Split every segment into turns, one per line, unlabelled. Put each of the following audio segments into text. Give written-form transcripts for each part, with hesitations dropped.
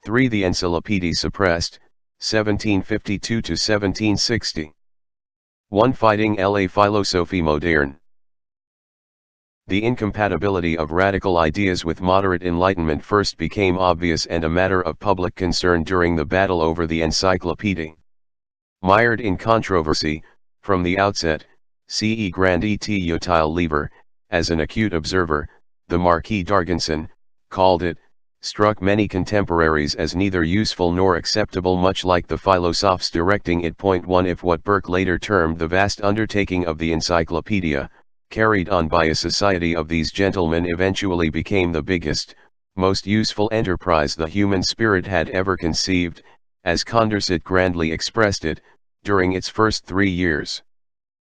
3. The Encyclopédie suppressed, 1752 to 1760. 1. Fighting la philosophie moderne. The incompatibility of radical ideas with moderate enlightenment first became obvious and a matter of public concern during the battle over the Encyclopédie. Mired in controversy, from the outset, C.E. Grand et Utile Lever, as an acute observer, the Marquis d'Argenson, called it, struck many contemporaries as neither useful nor acceptable, much like the philosophes directing it. 1. If what Burke later termed the vast undertaking of the Encyclopedia, carried on by a society of these gentlemen, eventually became the biggest, most useful enterprise the human spirit had ever conceived, as Condorcet grandly expressed it, during its first 3 years.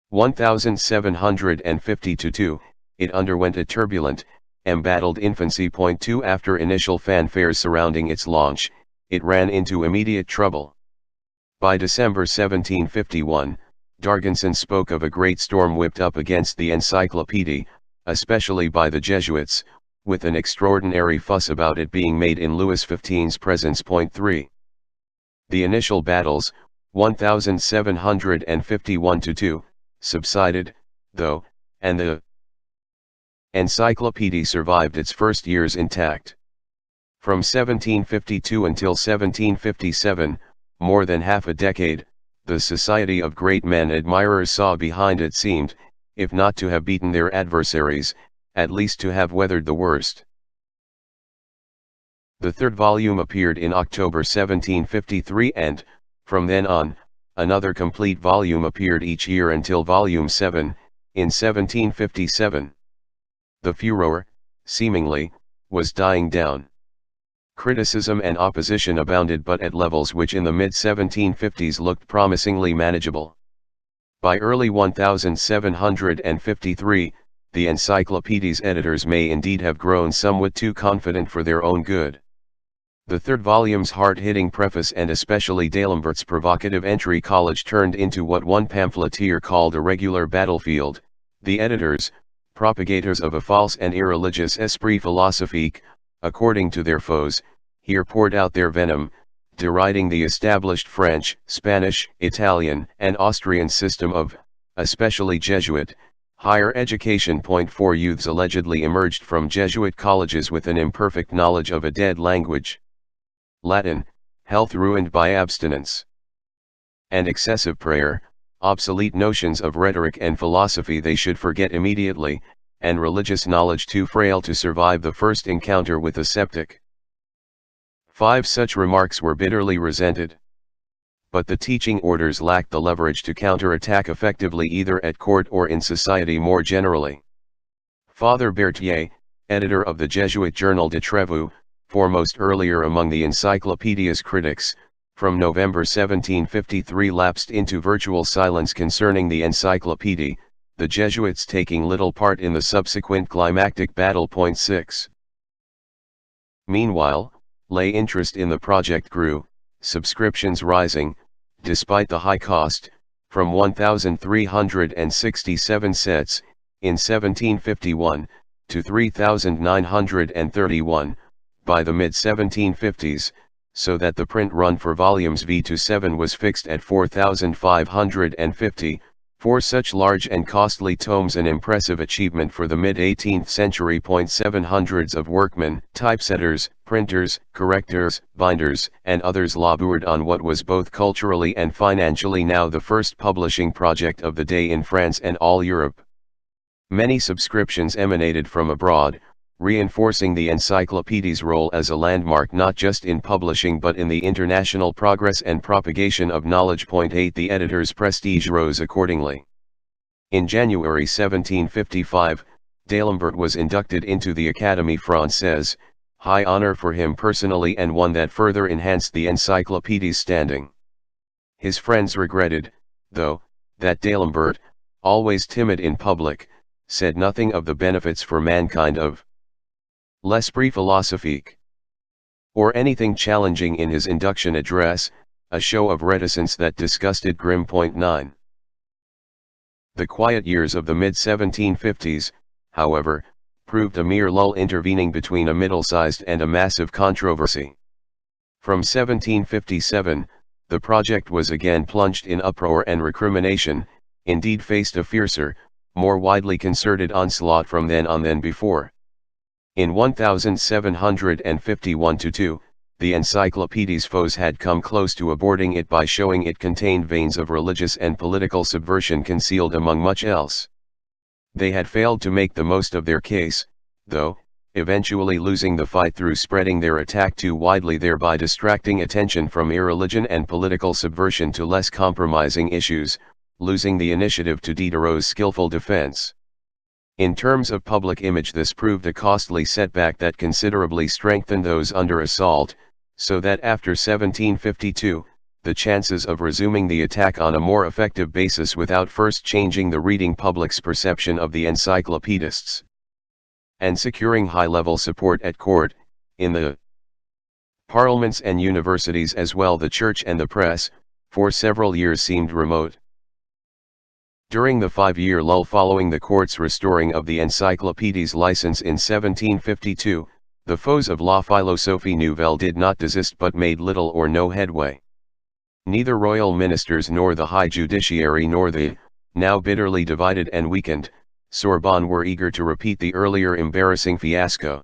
1752, it underwent a turbulent, embattled infancy. 2. After initial fanfares surrounding its launch, it ran into immediate trouble. By December 1751, D'Argenson spoke of a great storm whipped up against the Encyclopédie, especially by the Jesuits, with an extraordinary fuss about it being made in Louis XV's presence. 3. The initial battles, 1751-2, subsided, though, and the Encyclopédie survived its first years intact. From 1752 until 1757, more than half a decade, the society of great men admirers saw behind it seemed, if not to have beaten their adversaries, at least to have weathered the worst. The third volume appeared in October 1753 and, from then on, another complete volume appeared each year until Volume 7, in 1757. The furor, seemingly, was dying down. Criticism and opposition abounded, but at levels which in the mid-1750s looked promisingly manageable. By early 1753, the Encyclopédie's editors may indeed have grown somewhat too confident for their own good. The third volume's hard-hitting preface and especially D'Alembert's provocative entry college turned into what one pamphleteer called a regular battlefield. The editors, propagators of a false and irreligious esprit philosophique, according to their foes, here poured out their venom, deriding the established French, Spanish, Italian, and Austrian system of, especially Jesuit, higher education. 4 Youths allegedly emerged from Jesuit colleges with an imperfect knowledge of a dead language. Latin, health ruined by abstinence and excessive prayer, obsolete notions of rhetoric and philosophy they should forget immediately, and religious knowledge too frail to survive the first encounter with a sceptic. 5 Such remarks were bitterly resented. But the teaching orders lacked the leverage to counterattack effectively either at court or in society more generally. Father Berthier, editor of the Jesuit journal de Trevoux, foremost earlier among the Encyclopedia's critics, from November 1753 lapsed into virtual silence concerning the Encyclopédie, the Jesuits taking little part in the subsequent climactic battle. 6. Meanwhile, lay interest in the project grew, subscriptions rising, despite the high cost, from 1,367 sets, in 1751, to 3,931, by the mid-1750s, so that the print run for volumes V-7 was fixed at 4,550, for such large and costly tomes an impressive achievement for the mid-18th century. 7 Hundreds of workmen, typesetters, printers, correctors, binders, and others labored on what was both culturally and financially now the first publishing project of the day in France and all Europe. Many subscriptions emanated from abroad, reinforcing the Encyclopédie's role as a landmark not just in publishing but in the international progress and propagation of knowledge. 8 The editor's prestige rose accordingly. In January 1755, D'Alembert was inducted into the Académie Française, high honor for him personally and one that further enhanced the Encyclopédie's standing. His friends regretted, though, that D'Alembert, always timid in public, said nothing of the benefits for mankind of l'esprit philosophique, or anything challenging in his induction address, a show of reticence that disgusted Grimm. 9. The quiet years of the mid-1750s, however, proved a mere lull intervening between a middle-sized and a massive controversy. From 1757, the project was again plunged in uproar and recrimination, indeed faced a fiercer, more widely concerted onslaught from then on than before. In 1751-2, the Encyclopedia's foes had come close to aborting it by showing it contained veins of religious and political subversion concealed among much else. They had failed to make the most of their case, though, eventually losing the fight through spreading their attack too widely, thereby distracting attention from irreligion and political subversion to less compromising issues, losing the initiative to Diderot's skillful defense. In terms of public image, this proved a costly setback that considerably strengthened those under assault, so that after 1752, the chances of resuming the attack on a more effective basis without first changing the reading public's perception of the Encyclopedists and securing high-level support at court, in the parliaments and universities as well the church and the press, for several years seemed remote. During the 5-year lull following the court's restoring of the Encyclopédia's license in 1752, the foes of La Philosophie Nouvelle did not desist but made little or no headway. Neither royal ministers nor the high judiciary nor the, now bitterly divided and weakened, Sorbonne were eager to repeat the earlier embarrassing fiasco.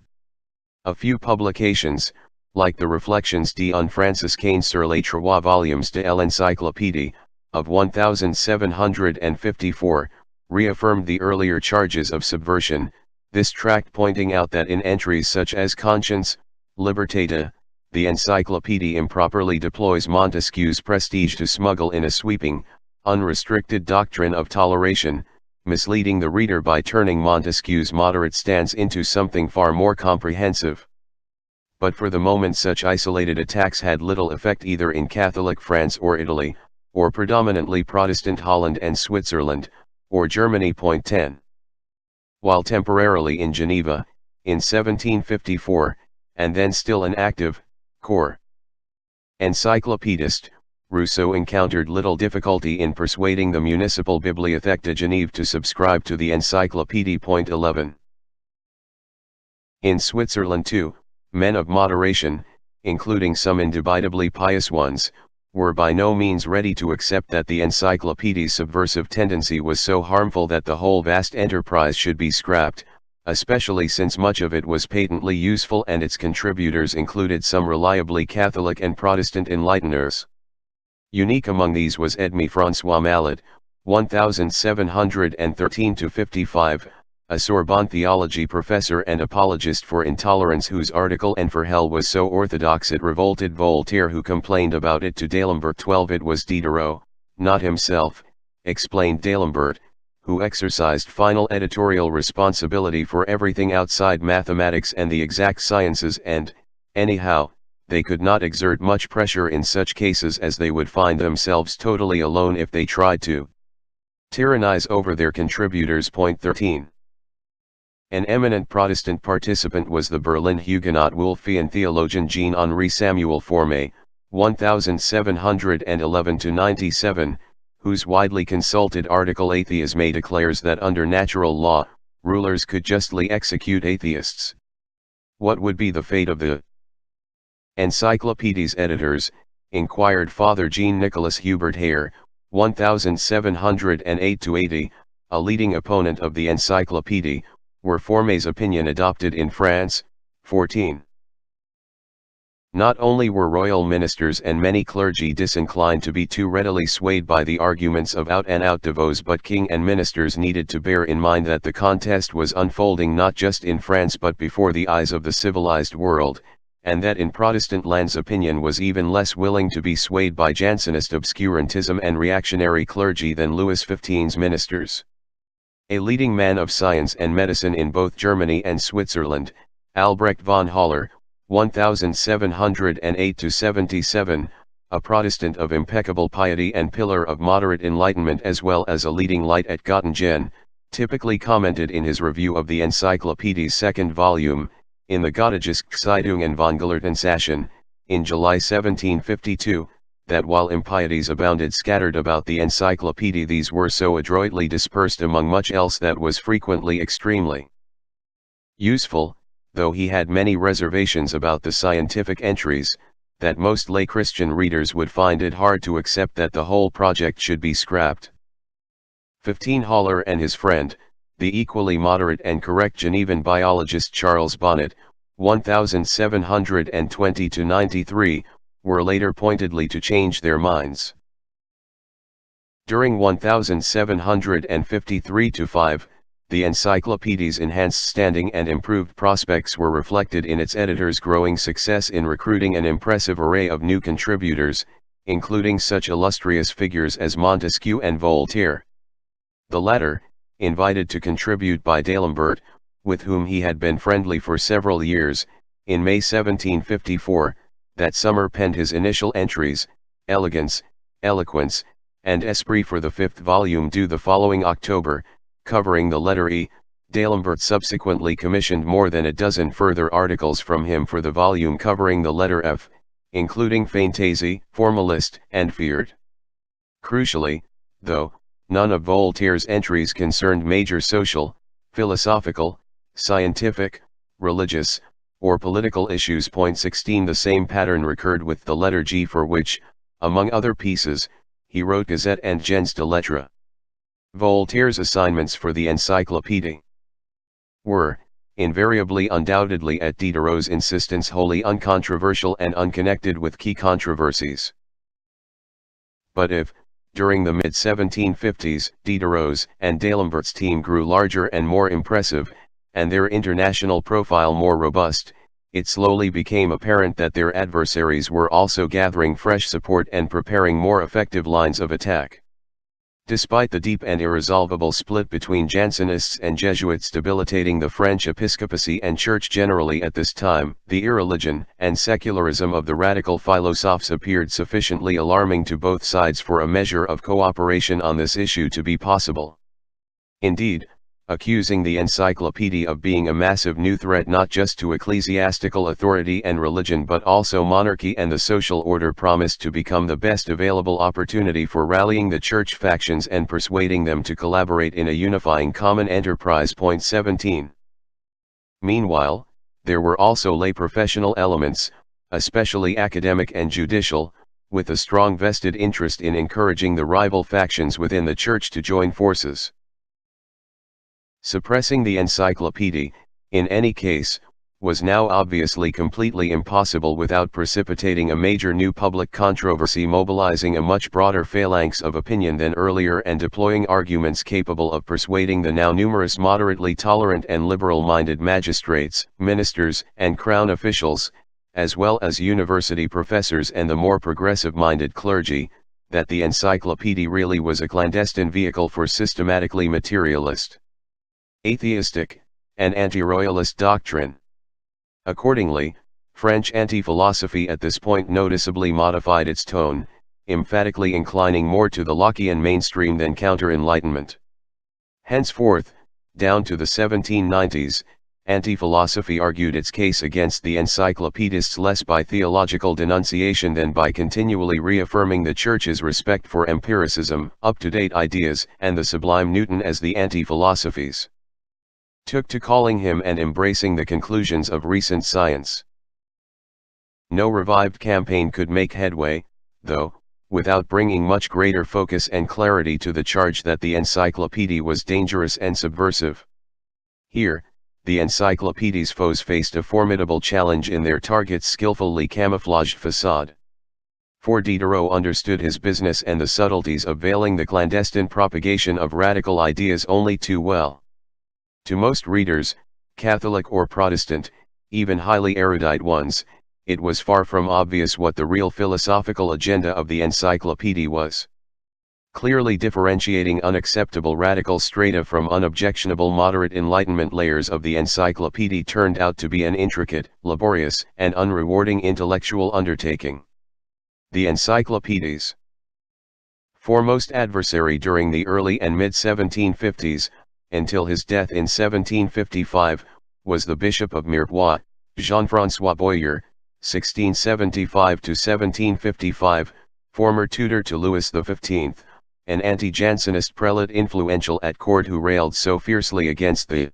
A few publications, like the Reflections d'Un Franciscain sur les trois volumes de l'Encyclopédie, of 1754, reaffirmed the earlier charges of subversion, this tract pointing out that in entries such as Conscience, Libertate, the Encyclopédie improperly deploys Montesquieu's prestige to smuggle in a sweeping, unrestricted doctrine of toleration, misleading the reader by turning Montesquieu's moderate stance into something far more comprehensive. But for the moment such isolated attacks had little effect either in Catholic France or Italy, or predominantly Protestant Holland and Switzerland, or Germany. 10. While temporarily in Geneva, in 1754, and then still an active, core encyclopedist, Rousseau encountered little difficulty in persuading the Municipal Bibliothèque de Genève to subscribe to the Encyclopédie. 11. In Switzerland too, men of moderation, including some indubitably pious ones, were by no means ready to accept that the Encyclopédia's subversive tendency was so harmful that the whole vast enterprise should be scrapped, especially since much of it was patently useful and its contributors included some reliably Catholic and Protestant enlighteners. Unique among these was Edmé François Mallet, 1713-55, a Sorbonne theology professor and apologist for intolerance whose article "En for Hell" was so orthodox it revolted Voltaire, who complained about it to D'Alembert. 12. It was Diderot, not himself, explained D'Alembert, who exercised final editorial responsibility for everything outside mathematics and the exact sciences, and, anyhow, they could not exert much pressure in such cases as they would find themselves totally alone if they tried to tyrannize over their contributors. 13. An eminent Protestant participant was the Berlin Huguenot Wolffian theologian Jean-Henri Samuel Forme, 1711-97, whose widely consulted article "Atheisme" declares that under natural law, rulers could justly execute atheists. What would be the fate of the Encyclopedia's editors, inquired Father Jean-Nicolas Hubert Hare, 1708-80, a leading opponent of the Encyclopedia, were Forme's opinion adopted in France. 14. Not only were royal ministers and many clergy disinclined to be too readily swayed by the arguments of out-and-out devots, but king and ministers needed to bear in mind that the contest was unfolding not just in France but before the eyes of the civilized world, and that in Protestant lands opinion was even less willing to be swayed by Jansenist obscurantism and reactionary clergy than Louis XV's ministers. A leading man of science and medicine in both Germany and Switzerland, Albrecht von Haller, 1708-77, a Protestant of impeccable piety and pillar of moderate enlightenment as well as a leading light at Göttingen, typically commented in his review of the Encyclopedia's second volume, in the Gottische Zeitungen von Gelehrtensachen, in July 1752, that while impieties abounded scattered about the Encyclopedia, these were so adroitly dispersed among much else that was frequently extremely useful, though he had many reservations about the scientific entries, that most lay Christian readers would find it hard to accept that the whole project should be scrapped. 15 Haller and his friend, the equally moderate and correct Genevan biologist Charles Bonnet, 1720–93, were later pointedly to change their minds. During 1753–5, the Encyclopedia's enhanced standing and improved prospects were reflected in its editor's growing success in recruiting an impressive array of new contributors, including such illustrious figures as Montesquieu and Voltaire. The latter, invited to contribute by D'Alembert, with whom he had been friendly for several years, in May 1754, that summer penned his initial entries, Elegance, Eloquence, and Esprit for the fifth volume due the following October, covering the letter E. D'Alembert subsequently commissioned more than a dozen further articles from him for the volume covering the letter F, including Fantaisie, Formalist, and Feared. Crucially, though, none of Voltaire's entries concerned major social, philosophical, scientific, religious, or political issues. 16 The same pattern recurred with the letter G, for which, among other pieces, he wrote Gazette and Gens de Lettres. Voltaire's assignments for the Encyclopédie were, invariably undoubtedly at Diderot's insistence, wholly uncontroversial and unconnected with key controversies. But if, during the mid-1750s, Diderot's and D'Alembert's team grew larger and more impressive, and their international profile more robust, it slowly became apparent that their adversaries were also gathering fresh support and preparing more effective lines of attack. Despite the deep and irresolvable split between Jansenists and Jesuits debilitating the French episcopacy and church generally at this time, the irreligion and secularism of the radical philosophes appeared sufficiently alarming to both sides for a measure of cooperation on this issue to be possible. Indeed, accusing the Encyclopedia of being a massive new threat not just to ecclesiastical authority and religion but also monarchy and the social order promised to become the best available opportunity for rallying the church factions and persuading them to collaborate in a unifying common enterprise. 17. Meanwhile, there were also lay professional elements, especially academic and judicial, with a strong vested interest in encouraging the rival factions within the church to join forces. Suppressing the Encyclopedia, in any case, was now obviously completely impossible without precipitating a major new public controversy, mobilizing a much broader phalanx of opinion than earlier and deploying arguments capable of persuading the now numerous moderately tolerant and liberal-minded magistrates, ministers, and crown officials, as well as university professors and the more progressive-minded clergy, that the Encyclopedia really was a clandestine vehicle for systematically materialist, atheistic, and anti-royalist doctrine. Accordingly, French anti-philosophy at this point noticeably modified its tone, emphatically inclining more to the Lockean mainstream than counter-enlightenment. Henceforth, down to the 1790s, anti-philosophy argued its case against the Encyclopedists less by theological denunciation than by continually reaffirming the Church's respect for empiricism, up-to-date ideas, and the sublime Newton as the anti-philosophies took to calling him and embracing the conclusions of recent science. No revived campaign could make headway, though, without bringing much greater focus and clarity to the charge that the Encyclopedia was dangerous and subversive. Here, the Encyclopedia's foes faced a formidable challenge in their target's skillfully camouflaged facade. For Diderot understood his business and the subtleties of veiling the clandestine propagation of radical ideas only too well. To most readers, Catholic or Protestant, even highly erudite ones, it was far from obvious what the real philosophical agenda of the Encyclopedia was. Clearly differentiating unacceptable radical strata from unobjectionable moderate Enlightenment layers of the Encyclopedia turned out to be an intricate, laborious, and unrewarding intellectual undertaking. The Encyclopedia's foremost adversary during the early and mid-1750s, until his death in 1755, was the Bishop of Mirepoix, Jean-François Boyer, 1675–1755, former tutor to Louis XV, an anti-Jansenist prelate influential at court who railed so fiercely against the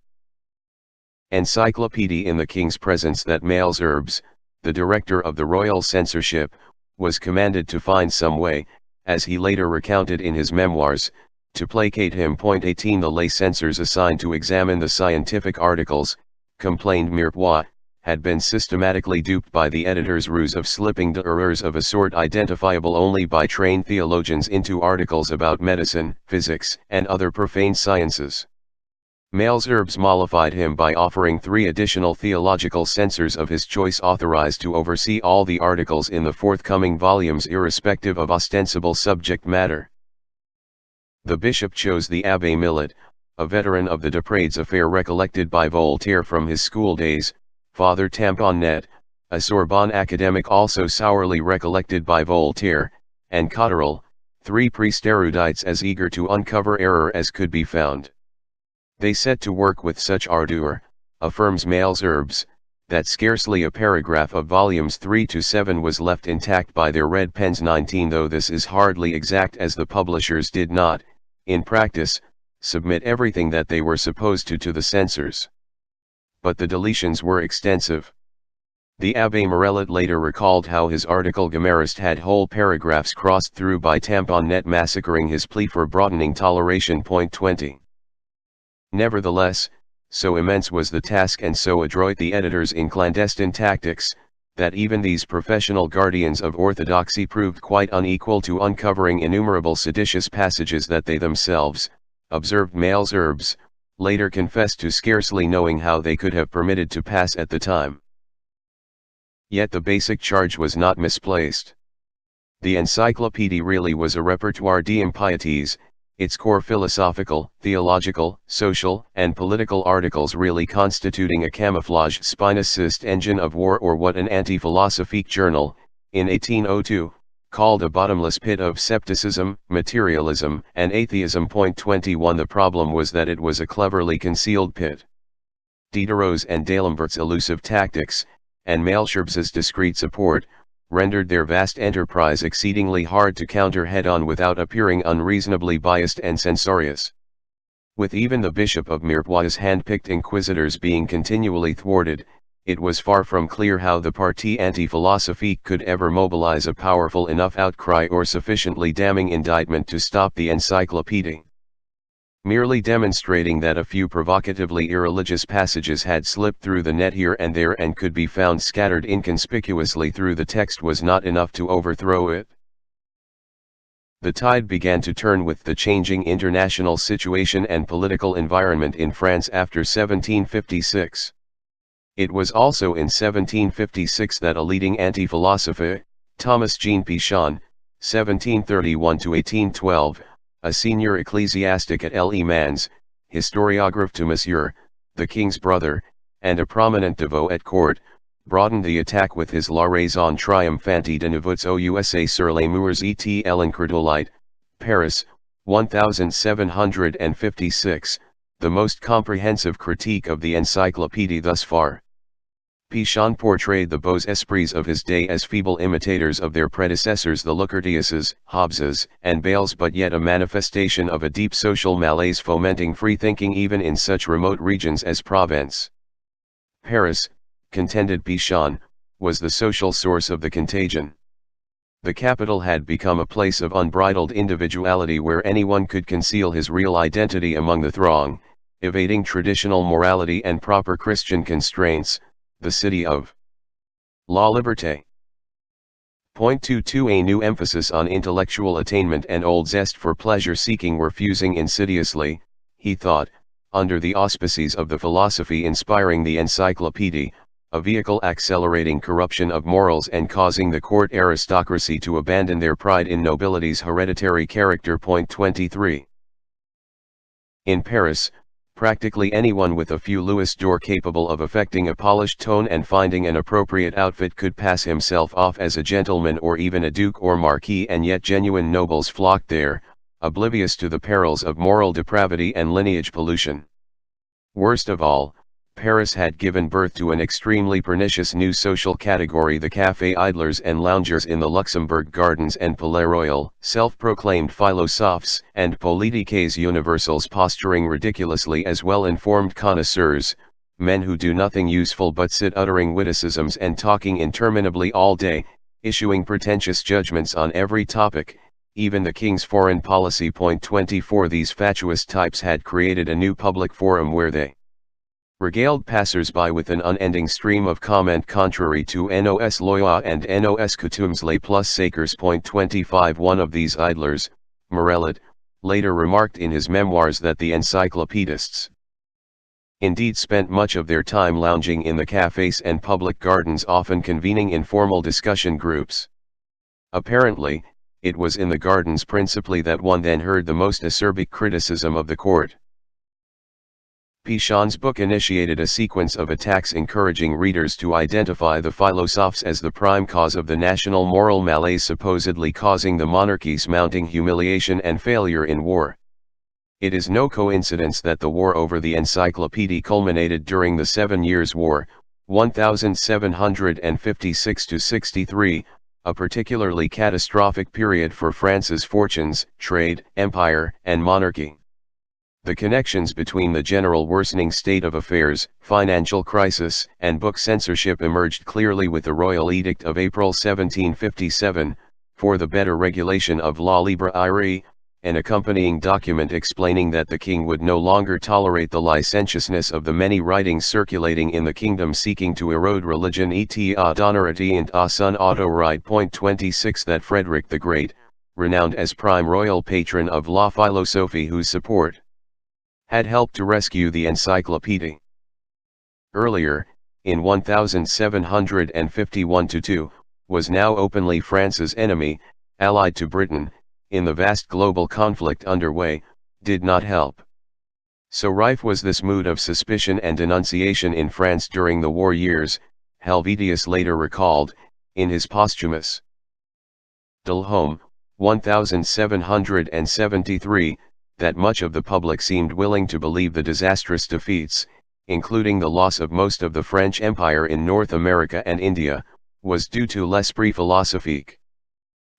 Encyclopedia in the king's presence that Malesherbes, the director of the royal censorship, was commanded to find some way, as he later recounted in his memoirs, to placate him. 18 The lay censors assigned to examine the scientific articles, complained Mirepoix, had been systematically duped by the editor's ruse of slipping the errors of a sort identifiable only by trained theologians into articles about medicine, physics, and other profane sciences. Malesherbes mollified him by offering 3 additional theological censors of his choice authorized to oversee all the articles in the forthcoming volumes irrespective of ostensible subject matter. The bishop chose the Abbé Millet, a veteran of the Desprades affair recollected by Voltaire from his school days, Father Tamponnet, a Sorbonne academic also sourly recollected by Voltaire, and Cotterell, 3 priest erudites as eager to uncover error as could be found. They set to work with such ardor, affirms Malesherbes, that scarcely a paragraph of volumes 3 to 7 was left intact by their red pens. 19 Though this is hardly exact, as the publishers did not, in practice, submit everything that they were supposed to the censors. But the deletions were extensive. The Abbé Morellet later recalled how his article Gamarist had whole paragraphs crossed through by Tamponnet massacring his plea for broadening toleration. 20 Nevertheless, so immense was the task and so adroit the editors in clandestine tactics, that even these professional guardians of orthodoxy proved quite unequal to uncovering innumerable seditious passages that they themselves, observed Malesherbes, later confessed to scarcely knowing how they could have permitted to pass at the time. Yet the basic charge was not misplaced. The Encyclopedia really was a repertoire d'impieties, its core philosophical, theological, social, and political articles really constituting a camouflage spinacist engine of war, or what an anti-philosophique journal, in 1802, called a bottomless pit of scepticism, materialism, and atheism. 21 The problem was that it was a cleverly concealed pit. Diderot's and D'Alembert's elusive tactics, and Malesherbes's discreet support, rendered their vast enterprise exceedingly hard to counter head-on without appearing unreasonably biased and censorious. With even the Bishop of Mirepoix's hand-picked inquisitors being continually thwarted, it was far from clear how the Parti anti-philosophique could ever mobilize a powerful enough outcry or sufficiently damning indictment to stop the Encyclopedia. Merely demonstrating that a few provocatively irreligious passages had slipped through the net here and there and could be found scattered inconspicuously through the text was not enough to overthrow it. The tide began to turn with the changing international situation and political environment in France after 1756. It was also in 1756 that a leading anti-philosopher, Thomas Jean Pichon, 1731–1812, a senior ecclesiastic at Le Mans, historiographe to Monsieur, the king's brother, and a prominent devot at court, broadened the attack with his La raison triomphante de nouveaux USA sur les murs et l'incrédulite, Paris, 1756, the most comprehensive critique of the Encyclopedia thus far. Pichon portrayed the beaux esprits of his day as feeble imitators of their predecessors the Lucretiuses, Hobbeses, and Bayles, but yet a manifestation of a deep social malaise fomenting free thinking even in such remote regions as Provence. Paris, contended Pichon, was the social source of the contagion. The capital had become a place of unbridled individuality where anyone could conceal his real identity among the throng, evading traditional morality and proper Christian constraints, the city of La Liberté. 22 A new emphasis on intellectual attainment and old zest for pleasure-seeking were fusing insidiously, he thought, under the auspices of the philosophy inspiring the Encyclopedia, a vehicle accelerating corruption of morals and causing the court aristocracy to abandon their pride in nobility's hereditary character. 23 In Paris, practically anyone with a few louis d'or capable of affecting a polished tone and finding an appropriate outfit could pass himself off as a gentleman or even a duke or marquis, and yet genuine nobles flocked there, oblivious to the perils of moral depravity and lineage pollution. Worst of all, Paris had given birth to an extremely pernicious new social category, the café idlers and loungers in the Luxembourg Gardens and Palais Royal, self-proclaimed philosophes and politiques universals posturing ridiculously as well-informed connoisseurs, men who do nothing useful but sit uttering witticisms and talking interminably all day, issuing pretentious judgments on every topic, even the king's foreign policy. 24 These fatuous types had created a new public forum where they regaled passers-by with an unending stream of comment contrary to nos lois and nos coutumes les plus sacres. 25 One of these idlers, Morellet, later remarked in his memoirs that the Encyclopedists indeed spent much of their time lounging in the cafes and public gardens, often convening informal discussion groups. Apparently, it was in the gardens principally that one then heard the most acerbic criticism of the court. Pichon's book initiated a sequence of attacks encouraging readers to identify the philosophes as the prime cause of the national moral malaise supposedly causing the monarchy's mounting humiliation and failure in war. It is no coincidence that the war over the Encyclopedia culminated during the 7 Years' War, 1756–63, a particularly catastrophic period for France's fortunes, trade, empire, and monarchy. The connections between the general worsening state of affairs, financial crisis, and book censorship emerged clearly with the Royal Edict of April 1757, for the better regulation of la librairie, an accompanying document explaining that the king would no longer tolerate the licentiousness of the many writings circulating in the kingdom seeking to erode religion et d'honorité and à son autorité. 26 That Frederick the Great, renowned as prime royal patron of la philosophie whose support had helped to rescue the Encyclopedia. Earlier, in 1751–2, was now openly France's enemy, allied to Britain, in the vast global conflict underway, did not help. So rife was this mood of suspicion and denunciation in France during the war years, Helvetius later recalled, in his posthumous Delhome, 1773, that much of the public seemed willing to believe the disastrous defeats, including the loss of most of the French Empire in North America and India, was due to l'esprit philosophique.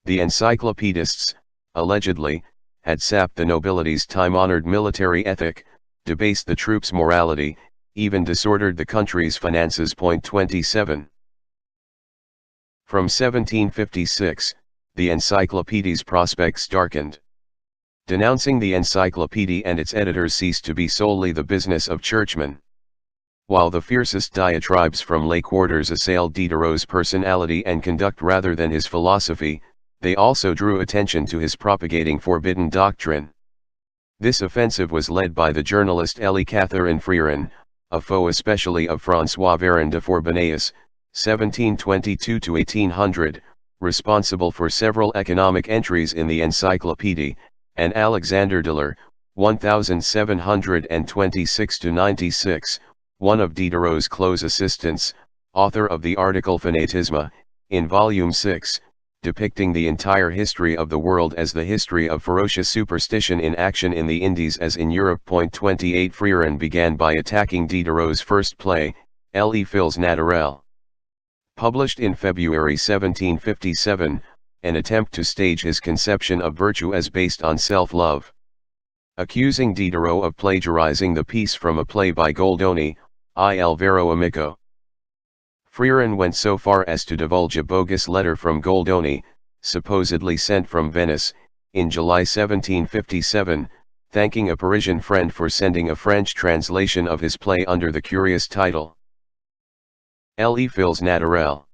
The Encyclopedists, allegedly, had sapped the nobility's time-honored military ethic, debased the troops' morality, even disordered the country's finances. 27 From 1756, the Encyclopedia's prospects darkened. Denouncing the Encyclopedia and its editors ceased to be solely the business of churchmen. While the fiercest diatribes from lay quarters assailed Diderot's personality and conduct rather than his philosophy, they also drew attention to his propagating forbidden doctrine. This offensive was led by the journalist Élie Catherine Freerin, a foe especially of François Véron de Forbonnais, 1722–1800, responsible for several economic entries in the Encyclopedia, and Alexander Diller, 1726–96, one of Diderot's close assistants, author of the article Fanatisme, in Volume 6, depicting the entire history of the world as the history of ferocious superstition in action in the Indies as in Europe. 28 Freerin began by attacking Diderot's first play, Les Fils Naturels. Published in February 1757, an attempt to stage his conception of virtue as based on self-love. Accusing Diderot of plagiarizing the piece from a play by Goldoni, Il vero amico. Freerin went so far as to divulge a bogus letter from Goldoni, supposedly sent from Venice, in July 1757, thanking a Parisian friend for sending a French translation of his play under the curious title Les Fils Naturels.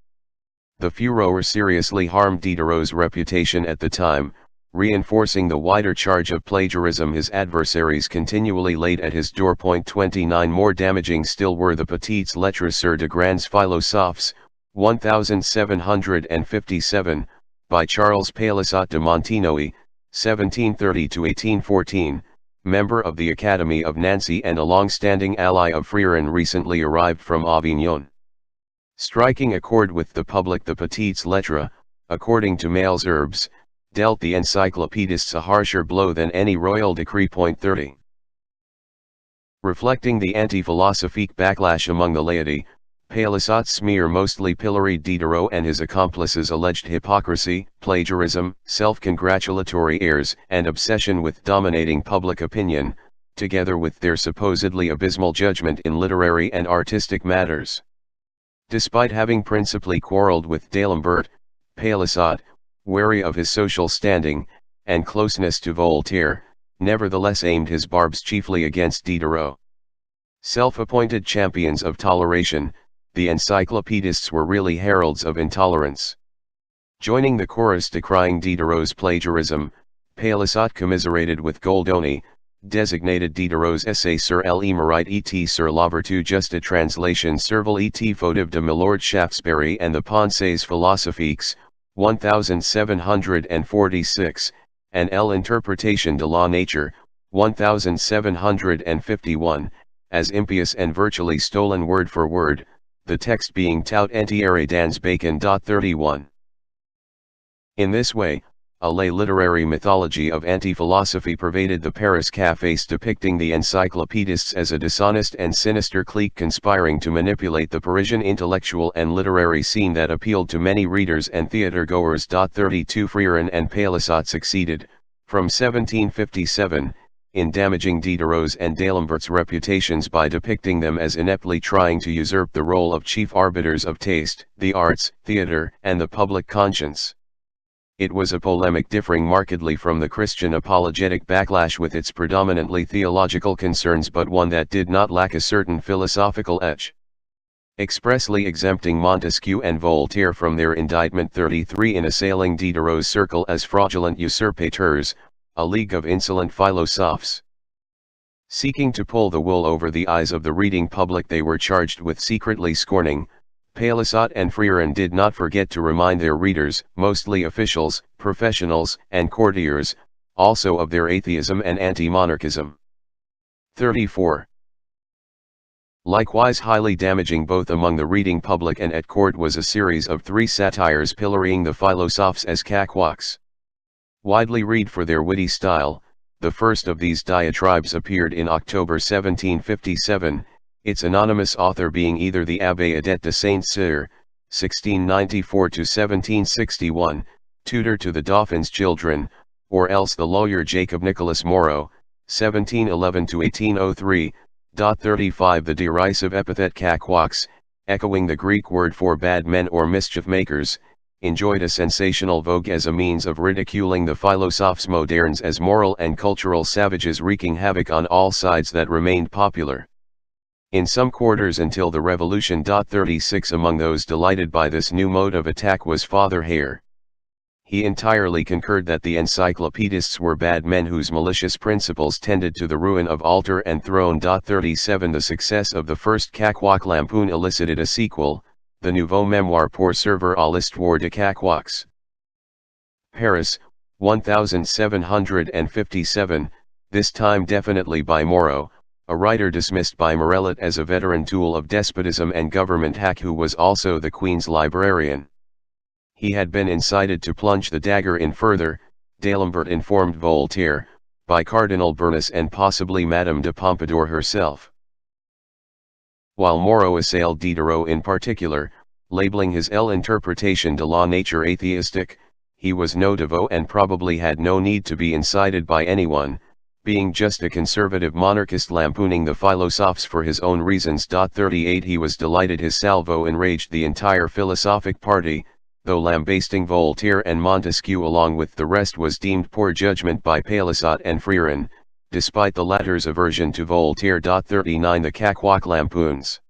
The furor seriously harmed Diderot's reputation at the time, reinforcing the wider charge of plagiarism his adversaries continually laid at his door. 29 More damaging still were the Petites Lettres sur de grands philosophes, 1757, by Charles Palissot de Montinoy, 1730–1814, member of the Academy of Nancy and a long-standing ally of Freerin recently arrived from Avignon. Striking a chord with the public, the Petites Lettres, according to Malesherbes, dealt the Encyclopedists a harsher blow than any royal decree. 30 Reflecting the anti-philosophique backlash among the laity, Palissot's smear mostly pilloried Diderot and his accomplices' alleged hypocrisy, plagiarism, self-congratulatory airs, and obsession with dominating public opinion, together with their supposedly abysmal judgment in literary and artistic matters. Despite having principally quarreled with D'Alembert, Palissot, wary of his social standing, and closeness to Voltaire, nevertheless aimed his barbs chiefly against Diderot. Self-appointed champions of toleration, the Encyclopedists were really heralds of intolerance. Joining the chorus decrying Diderot's plagiarism, Palissot commiserated with Goldoni, designated Diderot's essay sur l'Émérite et sur la vertu juste translation serval et fautive de Milord Shaftesbury and the Pensées philosophiques, 1746, and L'interprétation de la nature, 1751, as impious and virtually stolen word for word, the text being tout entière dans Bacon. 31. In this way, a lay literary mythology of anti-philosophy pervaded the Paris cafés, depicting the Encyclopedists as a dishonest and sinister clique conspiring to manipulate the Parisian intellectual and literary scene that appealed to many readers and theatre-goers. 32 Frieren and Palissot succeeded, from 1757, in damaging Diderot's and D'Alembert's reputations by depicting them as ineptly trying to usurp the role of chief arbiters of taste, the arts, theatre, and the public conscience. It was a polemic differing markedly from the Christian apologetic backlash with its predominantly theological concerns, but one that did not lack a certain philosophical edge. Expressly exempting Montesquieu and Voltaire from their indictment 33 in assailing Diderot's circle as fraudulent usurpateurs, a league of insolent philosophes. Seeking to pull the wool over the eyes of the reading public they were charged with secretly scorning, Palissot and Frieren did not forget to remind their readers, mostly officials, professionals, and courtiers, also of their atheism and anti-monarchism. 34. Likewise highly damaging both among the reading public and at court was a series of 3 satires pillorying the philosophes as cacquois. Widely read for their witty style, the first of these diatribes appeared in October 1757, its anonymous author being either the Abbé Adet de Saint-Cyr, 1694–1761, tutor to the Dauphin's children, or else the lawyer Jacob Nicolas Moreau, 1711–1803. 35 The derisive epithet cacquois, echoing the Greek word for bad men or mischief makers, enjoyed a sensational vogue as a means of ridiculing the philosophes modernes as moral and cultural savages wreaking havoc on all sides that remained popular in some quarters until the Revolution. 36 Among those delighted by this new mode of attack was Father Hare. He entirely concurred that the Encyclopedists were bad men whose malicious principles tended to the ruin of altar and throne. 37 The success of the first cacquois lampoon elicited a sequel, the Nouveau Memoire pour servir à l'histoire de cacquois. Paris, 1757, this time definitely by Moreau, a writer dismissed by Morellet as a veteran tool of despotism and government hack who was also the Queen's librarian. He had been incited to plunge the dagger in further, D'Alembert informed Voltaire, by Cardinal Bernis and possibly Madame de Pompadour herself. While Moreau assailed Diderot in particular, labeling his L'interprétation de la nature atheistic, he was no devot and probably had no need to be incited by anyone, being just a conservative monarchist lampooning the philosophes for his own reasons. 38 He was delighted his salvo enraged the entire philosophic party, though lambasting Voltaire and Montesquieu along with the rest was deemed poor judgment by Palissot and Frieren, despite the latter's aversion to Voltaire. 39 The cacquois lampoons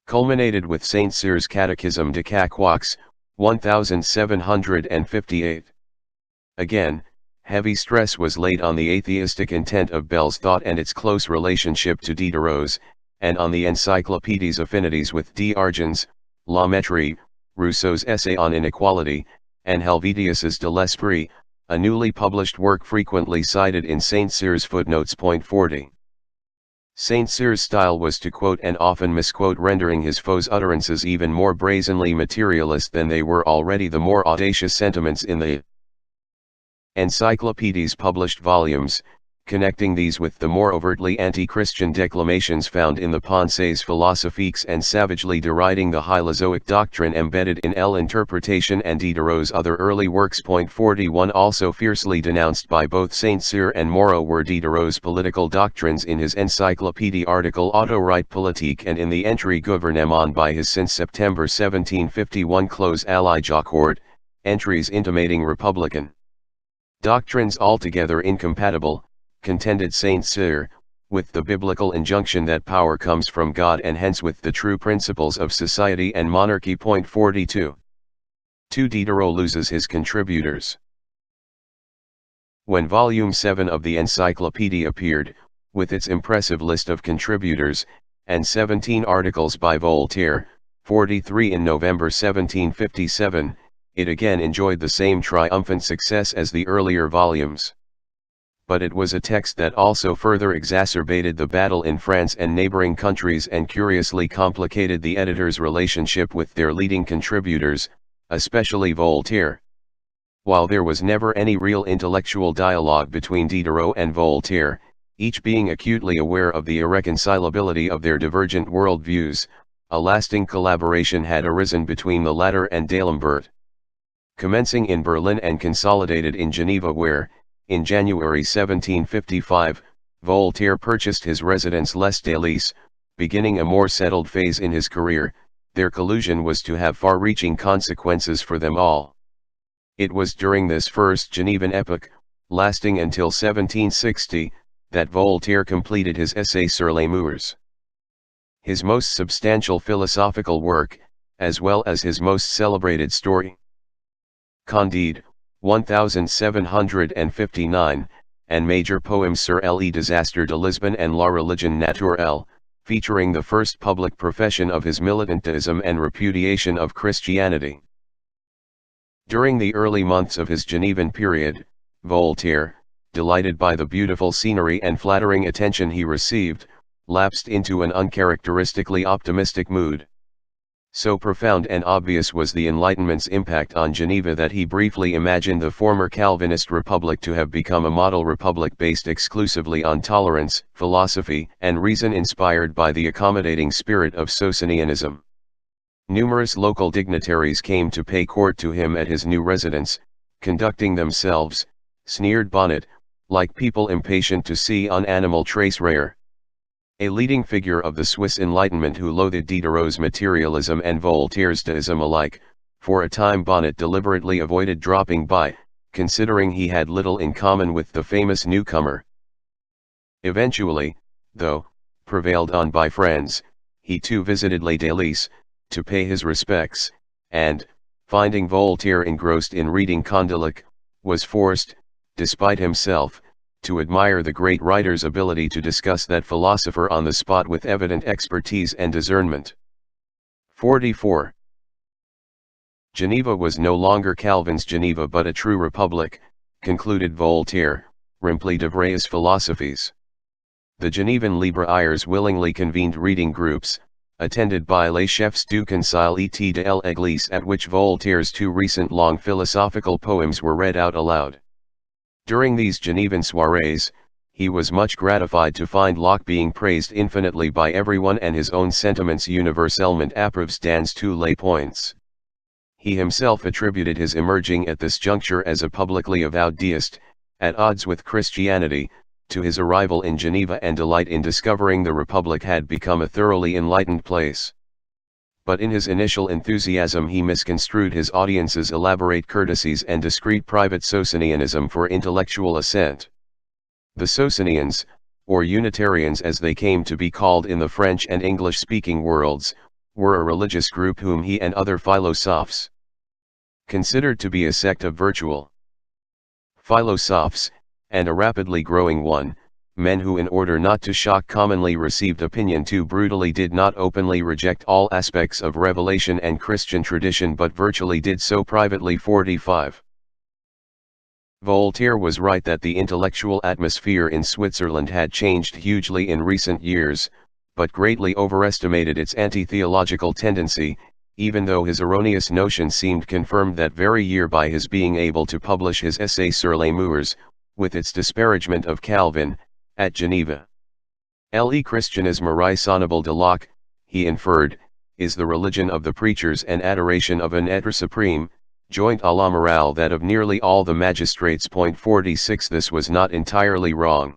culminated with Saint-Cyr's Catechisme de Cacquois, 1758. Again, heavy stress was laid on the atheistic intent of Bell's thought and its close relationship to Diderot's, and on the Encyclopédia's affinities with D'Argens, La Métrie, Rousseau's essay on inequality, and Helvetius's De l'Esprit, a newly published work frequently cited in Saint-Cyr's footnotes. 40. Saint-Cyr's style was to quote and often misquote, rendering his foes' utterances even more brazenly materialist than they were already. The more audacious sentiments in the Encyclopedia's published volumes, connecting these with the more overtly anti-Christian declamations found in the Pensées philosophiques and savagely deriding the hylozoic doctrine embedded in L'Interpretation and Diderot's other early works. 41 Also fiercely denounced by both Saint-Cyr and Moreau were Diderot's political doctrines in his Encyclopédie article Autorite politique and in the entry Gouvernement by his since September 1751 close ally Jacquard, entries intimating republican doctrines altogether incompatible, contended Saint-Cyr, with the biblical injunction that power comes from God and hence with the true principles of society and monarchy. 42. 2. Diderot loses his contributors. When Volume 7 of the Encyclopedia appeared, with its impressive list of contributors, and 17 articles by Voltaire, 43 in November 1757, it again enjoyed the same triumphant success as the earlier volumes. But it was a text that also further exacerbated the battle in France and neighboring countries and curiously complicated the editor's relationship with their leading contributors, especially Voltaire. While there was never any real intellectual dialogue between Diderot and Voltaire, each being acutely aware of the irreconcilability of their divergent worldviews, a lasting collaboration had arisen between the latter and D'Alembert. Commencing in Berlin and consolidated in Geneva where, in January 1755, Voltaire purchased his residence Les Délices, beginning a more settled phase in his career, their collusion was to have far-reaching consequences for them all. It was during this first Genevan epoch, lasting until 1760, that Voltaire completed his Essai sur les Mœurs. His most substantial philosophical work, as well as his most celebrated story, Candide, 1759, and major poems Sur le désastre de Lisbonne and La religion naturelle, featuring the first public profession of his militantism and repudiation of Christianity. During the early months of his Genevan period, Voltaire, delighted by the beautiful scenery and flattering attention he received, lapsed into an uncharacteristically optimistic mood. So profound and obvious was the Enlightenment's impact on Geneva that he briefly imagined the former Calvinist republic to have become a model republic based exclusively on tolerance, philosophy, and reason inspired by the accommodating spirit of Socinianism. Numerous local dignitaries came to pay court to him at his new residence, conducting themselves, sneered Bonnet, like people impatient to see an animal trace rare. A leading figure of the Swiss Enlightenment who loathed Diderot's materialism and Voltaire's deism alike, for a time Bonnet deliberately avoided dropping by, considering he had little in common with the famous newcomer. Eventually, though, prevailed on by friends, he too visited Les Délices, to pay his respects, and, finding Voltaire engrossed in reading Condillac, was forced, despite himself, to admire the great writer's ability to discuss that philosopher on the spot with evident expertise and discernment. 44. Geneva was no longer Calvin's Geneva but a true republic, concluded Voltaire, rempli de vraies philosophies. The Genevan libraires willingly convened reading groups, attended by les chefs du Concile et de l'Église at which Voltaire's two recent long philosophical poems were read out aloud. During these Genevan soirees, he was much gratified to find Locke being praised infinitely by everyone and his own sentiments universellement approuvés dans tous les points. He himself attributed his emerging at this juncture as a publicly avowed deist, at odds with Christianity, to his arrival in Geneva and delight in discovering the Republic had become a thoroughly enlightened place. But in his initial enthusiasm he misconstrued his audience's elaborate courtesies and discreet private Socinianism for intellectual assent. The Socinians, or Unitarians as they came to be called in the French and English-speaking worlds, were a religious group whom he and other philosophes considered to be a sect of virtual philosophes, and a rapidly growing one, men who in order not to shock commonly received opinion too brutally did not openly reject all aspects of revelation and Christian tradition but virtually did so privately. 45. Voltaire was right that the intellectual atmosphere in Switzerland had changed hugely in recent years, but greatly overestimated its anti-theological tendency, even though his erroneous notion seemed confirmed that very year by his being able to publish his Essai sur les Mœurs, with its disparagement of Calvin, at Geneva. Le Christianisme raisonnable de Locke, he inferred, is the religion of the preachers and adoration of an être supreme, joint à la morale that of nearly all the magistrates. 46 This was not entirely wrong.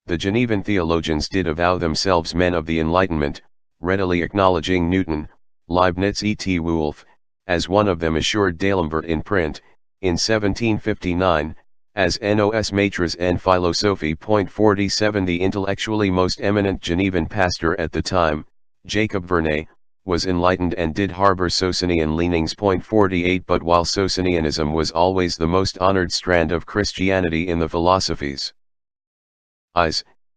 The Genevan theologians did avow themselves men of the Enlightenment, readily acknowledging Newton, Leibniz et Wolff, as one of them assured D'Alembert in print, in 1759, as nos maîtres en philosophie. 47 The intellectually most eminent Genevan pastor at the time, Jacob Vernet, was enlightened and did harbor Socinian leanings. 48 But while Socinianism was always the most honored strand of Christianity in the philosophies,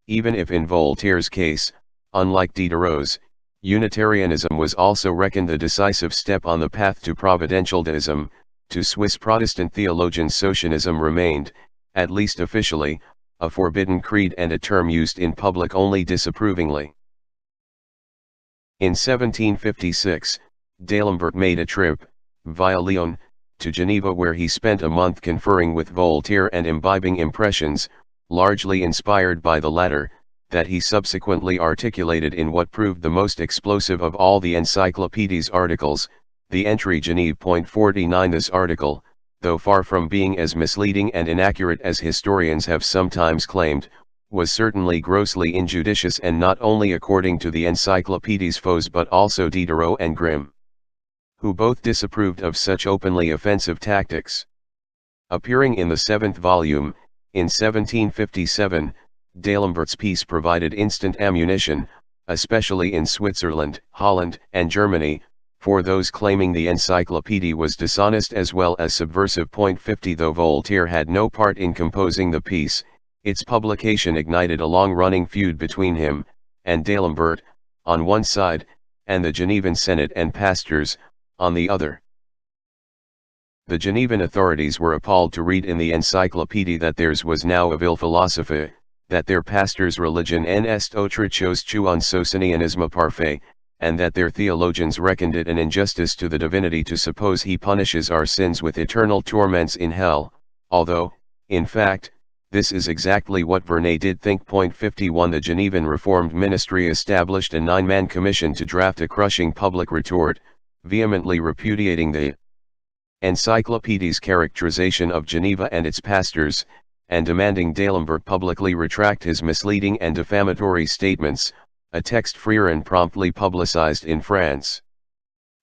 even if in Voltaire's case, unlike Diderot's, Unitarianism was also reckoned the decisive step on the path to providential deism, to Swiss Protestant theologians Socinism remained, at least officially, a forbidden creed and a term used in public only disapprovingly. In 1756, D'Alembert made a trip, via Lyon, to Geneva, where he spent a month conferring with Voltaire and imbibing impressions, largely inspired by the latter, that he subsequently articulated in what proved the most explosive of all the Encyclopédies articles, the entry Genève. 49 This article, though far from being as misleading and inaccurate as historians have sometimes claimed, was certainly grossly injudicious, and not only according to the Encyclopédies foes but also Diderot and Grimm, who both disapproved of such openly offensive tactics. Appearing in the 7th volume, in 1757, D'Alembert's piece provided instant ammunition, especially in Switzerland, Holland, and Germany, for those claiming the encyclopedia was dishonest as well as subversive. 50 Though Voltaire had no part in composing the piece, its publication ignited a long-running feud between him, and D'Alembert, on one side, and the Genevan Senate and pastors, on the other. The Genevan authorities were appalled to read in the encyclopedia that theirs was now a vil philosophe, that their pastor's religion en est autre chose qu'un socinianisme parfait, and that their theologians reckoned it an injustice to the divinity to suppose he punishes our sins with eternal torments in hell, although, in fact, this is exactly what Vernet did think. 51 The Genevan Reformed Ministry established a 9-man commission to draft a crushing public retort, vehemently repudiating the Encyclopedia's characterization of Geneva and its pastors, and demanding D'Alembert publicly retract his misleading and defamatory statements, a text Freerin promptly publicized in France.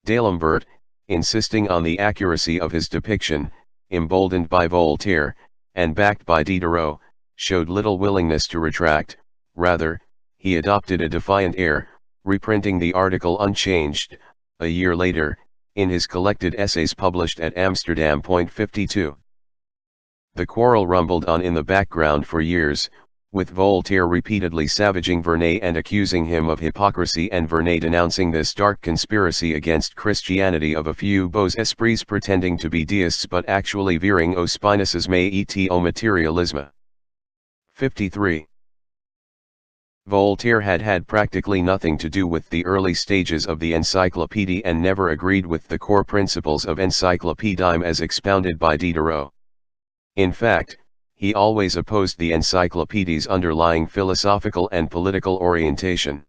D'Alembert, insisting on the accuracy of his depiction, emboldened by Voltaire, and backed by Diderot, showed little willingness to retract. Rather, he adopted a defiant air, reprinting the article unchanged, a year later, in his collected essays published at Amsterdam. 52. The quarrel rumbled on in the background for years, with Voltaire repeatedly savaging Vernet and accusing him of hypocrisy, and Vernet denouncing this dark conspiracy against Christianity of a few beaux esprits pretending to be deists but actually veering au spinacisme et au materialisme. 53. Voltaire had practically nothing to do with the early stages of the encyclopedia and never agreed with the core principles of encyclopedisme as expounded by Diderot. In fact, he always opposed the encyclopedia's underlying philosophical and political orientation.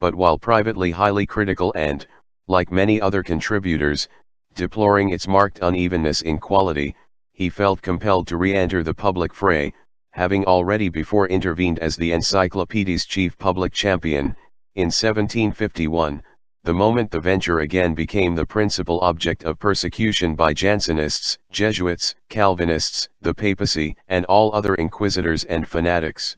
But while privately highly critical and, like many other contributors, deploring its marked unevenness in quality, he felt compelled to re-enter the public fray, having already before intervened as the encyclopedia's chief public champion, in 1751, the moment the venture again became the principal object of persecution by Jansenists, Jesuits, Calvinists, the papacy, and all other inquisitors and fanatics.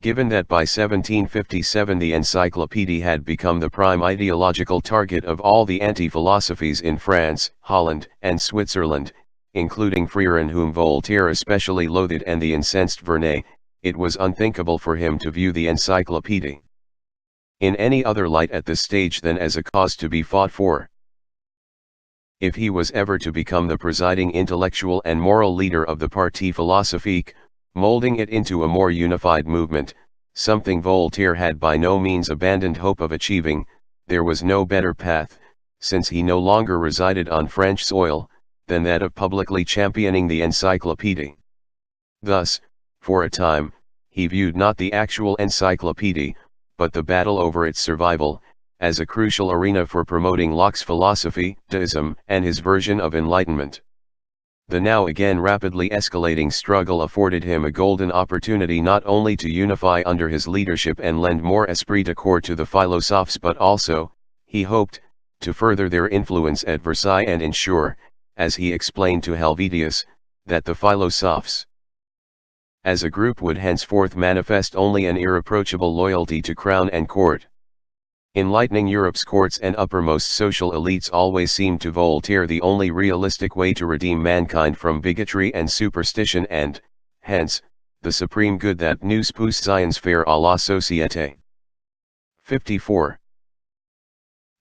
Given that by 1757 the encyclopedia had become the prime ideological target of all the anti-philosophies in France, Holland, and Switzerland, including Freerin whom Voltaire especially loathed and the incensed Vernet, it was unthinkable for him to view the encyclopedia in any other light at this stage than as a cause to be fought for. If he was ever to become the presiding intellectual and moral leader of the Parti philosophique, molding it into a more unified movement, something Voltaire had by no means abandoned hope of achieving, there was no better path, since he no longer resided on French soil, than that of publicly championing the encyclopedia. Thus, for a time, he viewed not the actual encyclopedia, but the battle over its survival, as a crucial arena for promoting Locke's philosophy, deism, and his version of enlightenment. The now again rapidly escalating struggle afforded him a golden opportunity not only to unify under his leadership and lend more esprit de corps to the philosophes but also, he hoped, to further their influence at Versailles and ensure, as he explained to Helvetius, that the philosophes as a group would henceforth manifest only an irreproachable loyalty to crown and court. Enlightening Europe's courts and uppermost social elites always seemed to Voltaire the only realistic way to redeem mankind from bigotry and superstition and, hence, the supreme good that nous puissions faire à la société. 54.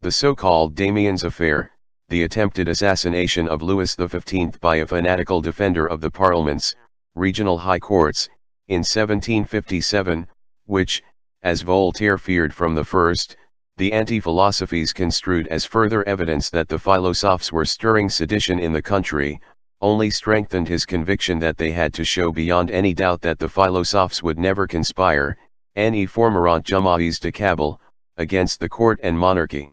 The so-called Damiens affair, the attempted assassination of Louis XV by a fanatical defender of the parliaments, regional high courts, in 1757, which, as Voltaire feared from the first, the anti-philosophes construed as further evidence that the philosophes were stirring sedition in the country, only strengthened his conviction that they had to show beyond any doubt that the philosophes would never conspire, ni formeront jamais de cabal, against the court and monarchy.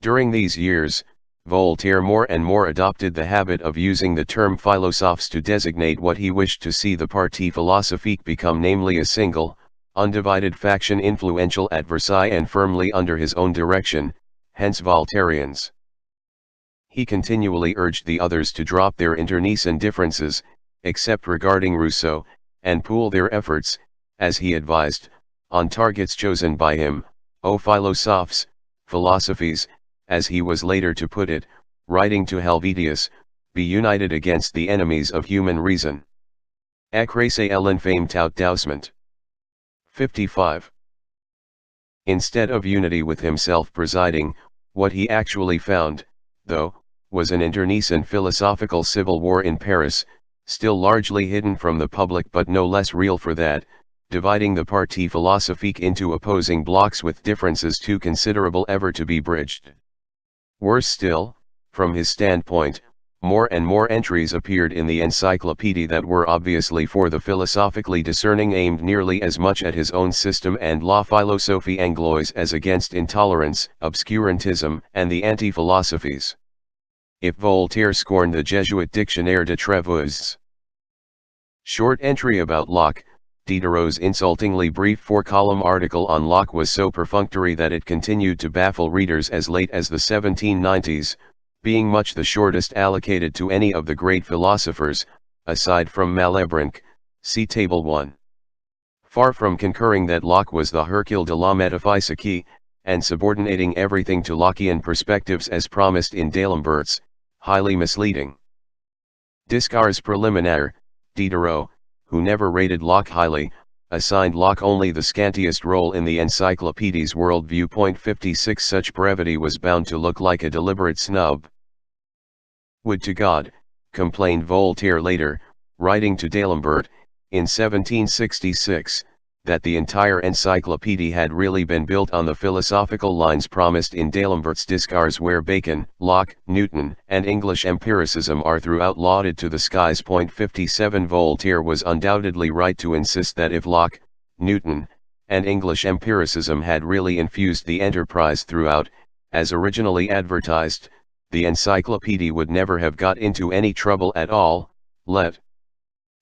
During these years, Voltaire more and more adopted the habit of using the term philosophes to designate what he wished to see the parti philosophique become, namely a single, undivided faction influential at Versailles and firmly under his own direction, hence Voltairians. He continually urged the others to drop their internecine differences, except regarding Rousseau, and pool their efforts, as he advised, on targets chosen by him, O philosophes, philosophies, as he was later to put it, writing to Helvetius, be united against the enemies of human reason. Écrasez l'infâme tout doucement. 55. Instead of unity with himself presiding, what he actually found, though, was an internecine philosophical civil war in Paris, still largely hidden from the public but no less real for that, dividing the parti philosophique into opposing blocks with differences too considerable ever to be bridged. Worse still, from his standpoint, more and more entries appeared in the Encyclopedia that were obviously for the philosophically discerning, aimed nearly as much at his own system and la philosophie angloise as against intolerance, obscurantism, and the anti-philosophies. If Voltaire scorned the Jesuit Dictionnaire de Travaux, short entry about Locke, Diderot's insultingly brief 4-column article on Locke was so perfunctory that it continued to baffle readers as late as the 1790s, being much the shortest allocated to any of the great philosophers, aside from Malebranche, see Table 1. Far from concurring that Locke was the Hercule de la Métaphysique, and subordinating everything to Lockean perspectives as promised in D'Alembert's, highly misleading Discours préliminaire, Diderot, who never rated Locke highly, assigned Locke only the scantiest role in the Encyclopedia's worldview. 56 Such brevity was bound to look like a deliberate snub. Would to God, complained Voltaire later, writing to D'Alembert, in 1766, that the entire encyclopedia had really been built on the philosophical lines promised in D'Alembert's Discours, where Bacon, Locke, Newton, and English empiricism are throughout lauded to the skies. 57 Voltaire was undoubtedly right to insist that if Locke, Newton, and English empiricism had really infused the enterprise throughout, as originally advertised, the encyclopedia would never have got into any trouble at all, let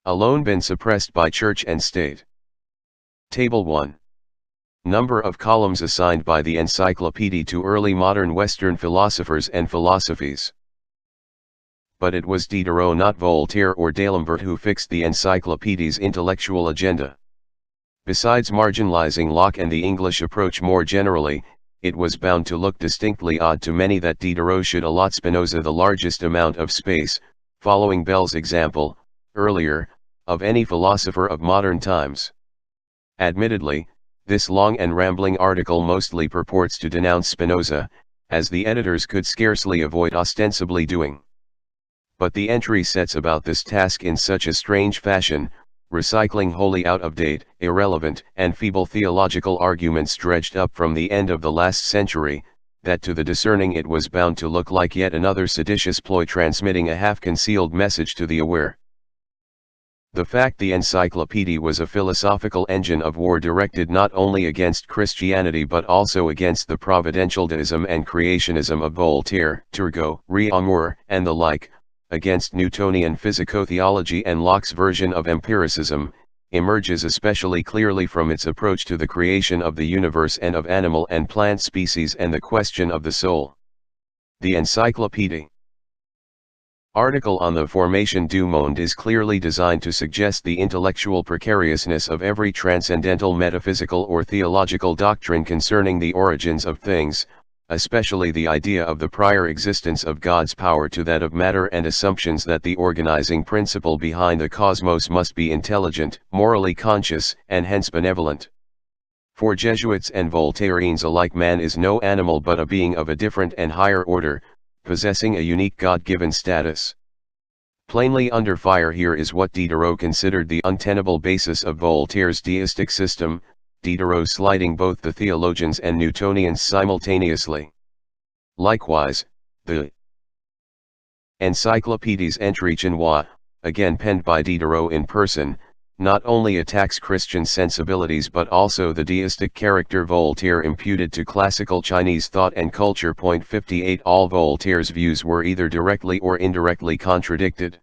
alone been suppressed by church and state. Table 1. Number of columns assigned by the Encyclopedia to early modern Western philosophers and philosophies. But it was Diderot, not Voltaire or D'Alembert, who fixed the Encyclopedia's intellectual agenda. Besides marginalizing Locke and the English approach more generally, it was bound to look distinctly odd to many that Diderot should allot Spinoza the largest amount of space, following Bell's example, earlier, of any philosopher of modern times. Admittedly, this long and rambling article mostly purports to denounce Spinoza, as the editors could scarcely avoid ostensibly doing. But the entry sets about this task in such a strange fashion, recycling wholly out-of-date, irrelevant, and feeble theological arguments dredged up from the end of the last century, that to the discerning it was bound to look like yet another seditious ploy transmitting a half-concealed message to the aware. The fact the Encyclopedia was a philosophical engine of war directed not only against Christianity but also against the providential deism and creationism of Voltaire, Turgot, Réaumur, and the like, against Newtonian physico-theology and Locke's version of empiricism, emerges especially clearly from its approach to the creation of the universe and of animal and plant species and the question of the soul. The Encyclopedia article on the Formation du Monde is clearly designed to suggest the intellectual precariousness of every transcendental metaphysical or theological doctrine concerning the origins of things, especially the idea of the prior existence of God's power to that of matter and assumptions that the organizing principle behind the cosmos must be intelligent, morally conscious, and hence benevolent. For Jesuits and Voltairians alike, man is no animal but a being of a different and higher order, possessing a unique God-given status. Plainly under fire here is what Diderot considered the untenable basis of Voltaire's deistic system, Diderot slighting both the theologians and Newtonians simultaneously. Likewise, the Encyclopédia's Enrichinois, again penned by Diderot in person, not only attacks Christian sensibilities but also the deistic character Voltaire imputed to classical Chinese thought and culture. 58 All Voltaire's views were either directly or indirectly contradicted.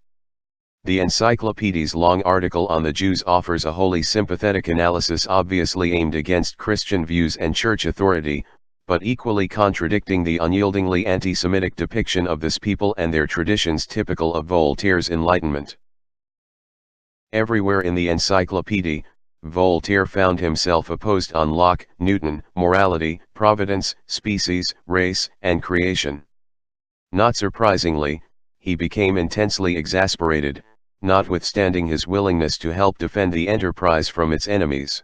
The Encyclopedia's long article on the Jews offers a wholly sympathetic analysis obviously aimed against Christian views and church authority, but equally contradicting the unyieldingly anti-Semitic depiction of this people and their traditions typical of Voltaire's Enlightenment. Everywhere in the Encyclopedia, Voltaire found himself opposed on Locke, Newton, morality, providence, species, race, and creation. Not surprisingly, he became intensely exasperated, notwithstanding his willingness to help defend the enterprise from its enemies.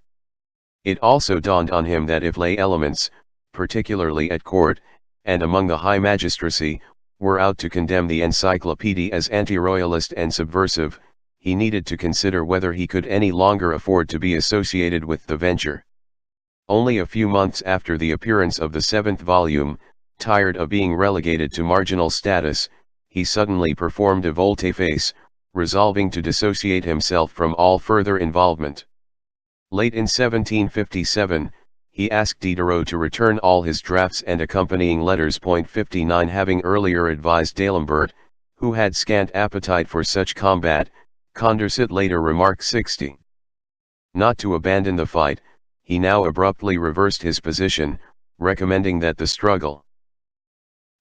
It also dawned on him that if lay elements, particularly at court, and among the high magistracy, were out to condemn the Encyclopedia as anti-royalist and subversive, he needed to consider whether he could any longer afford to be associated with the venture. Only a few months after the appearance of the 7th volume, tired of being relegated to marginal status, he suddenly performed a volte-face, resolving to dissociate himself from all further involvement. Late in 1757, he asked Diderot to return all his drafts and accompanying letters. 59 Having earlier advised D'Alembert, who had scant appetite for such combat, Condorcet later remarked 60. Not to abandon the fight, he now abruptly reversed his position, recommending that the struggle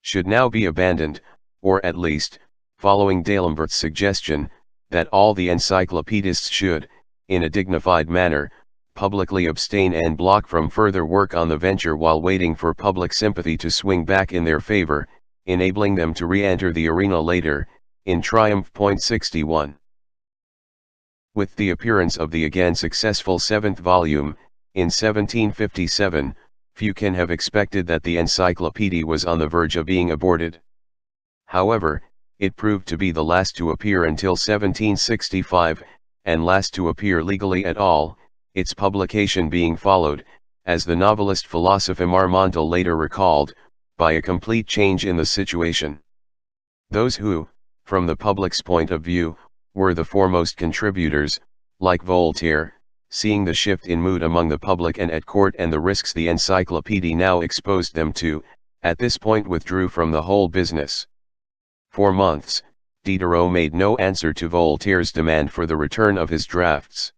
should now be abandoned, or at least, following D'Alembert's suggestion, that all the encyclopedists should, in a dignified manner, publicly abstain and block from further work on the venture while waiting for public sympathy to swing back in their favor, enabling them to re-enter the arena later, in triumph. 61. With the appearance of the again successful 7th volume, in 1757, few can have expected that the Encyclopedia was on the verge of being aborted. However, it proved to be the last to appear until 1765, and last to appear legally at all, its publication being followed, as the novelist philosophe Marmontel later recalled, by a complete change in the situation. Those who, from the public's point of view, were the foremost contributors, like Voltaire, seeing the shift in mood among the public and at court and the risks the Encyclopedia now exposed them to, at this point withdrew from the whole business. For months, Diderot made no answer to Voltaire's demand for the return of his drafts.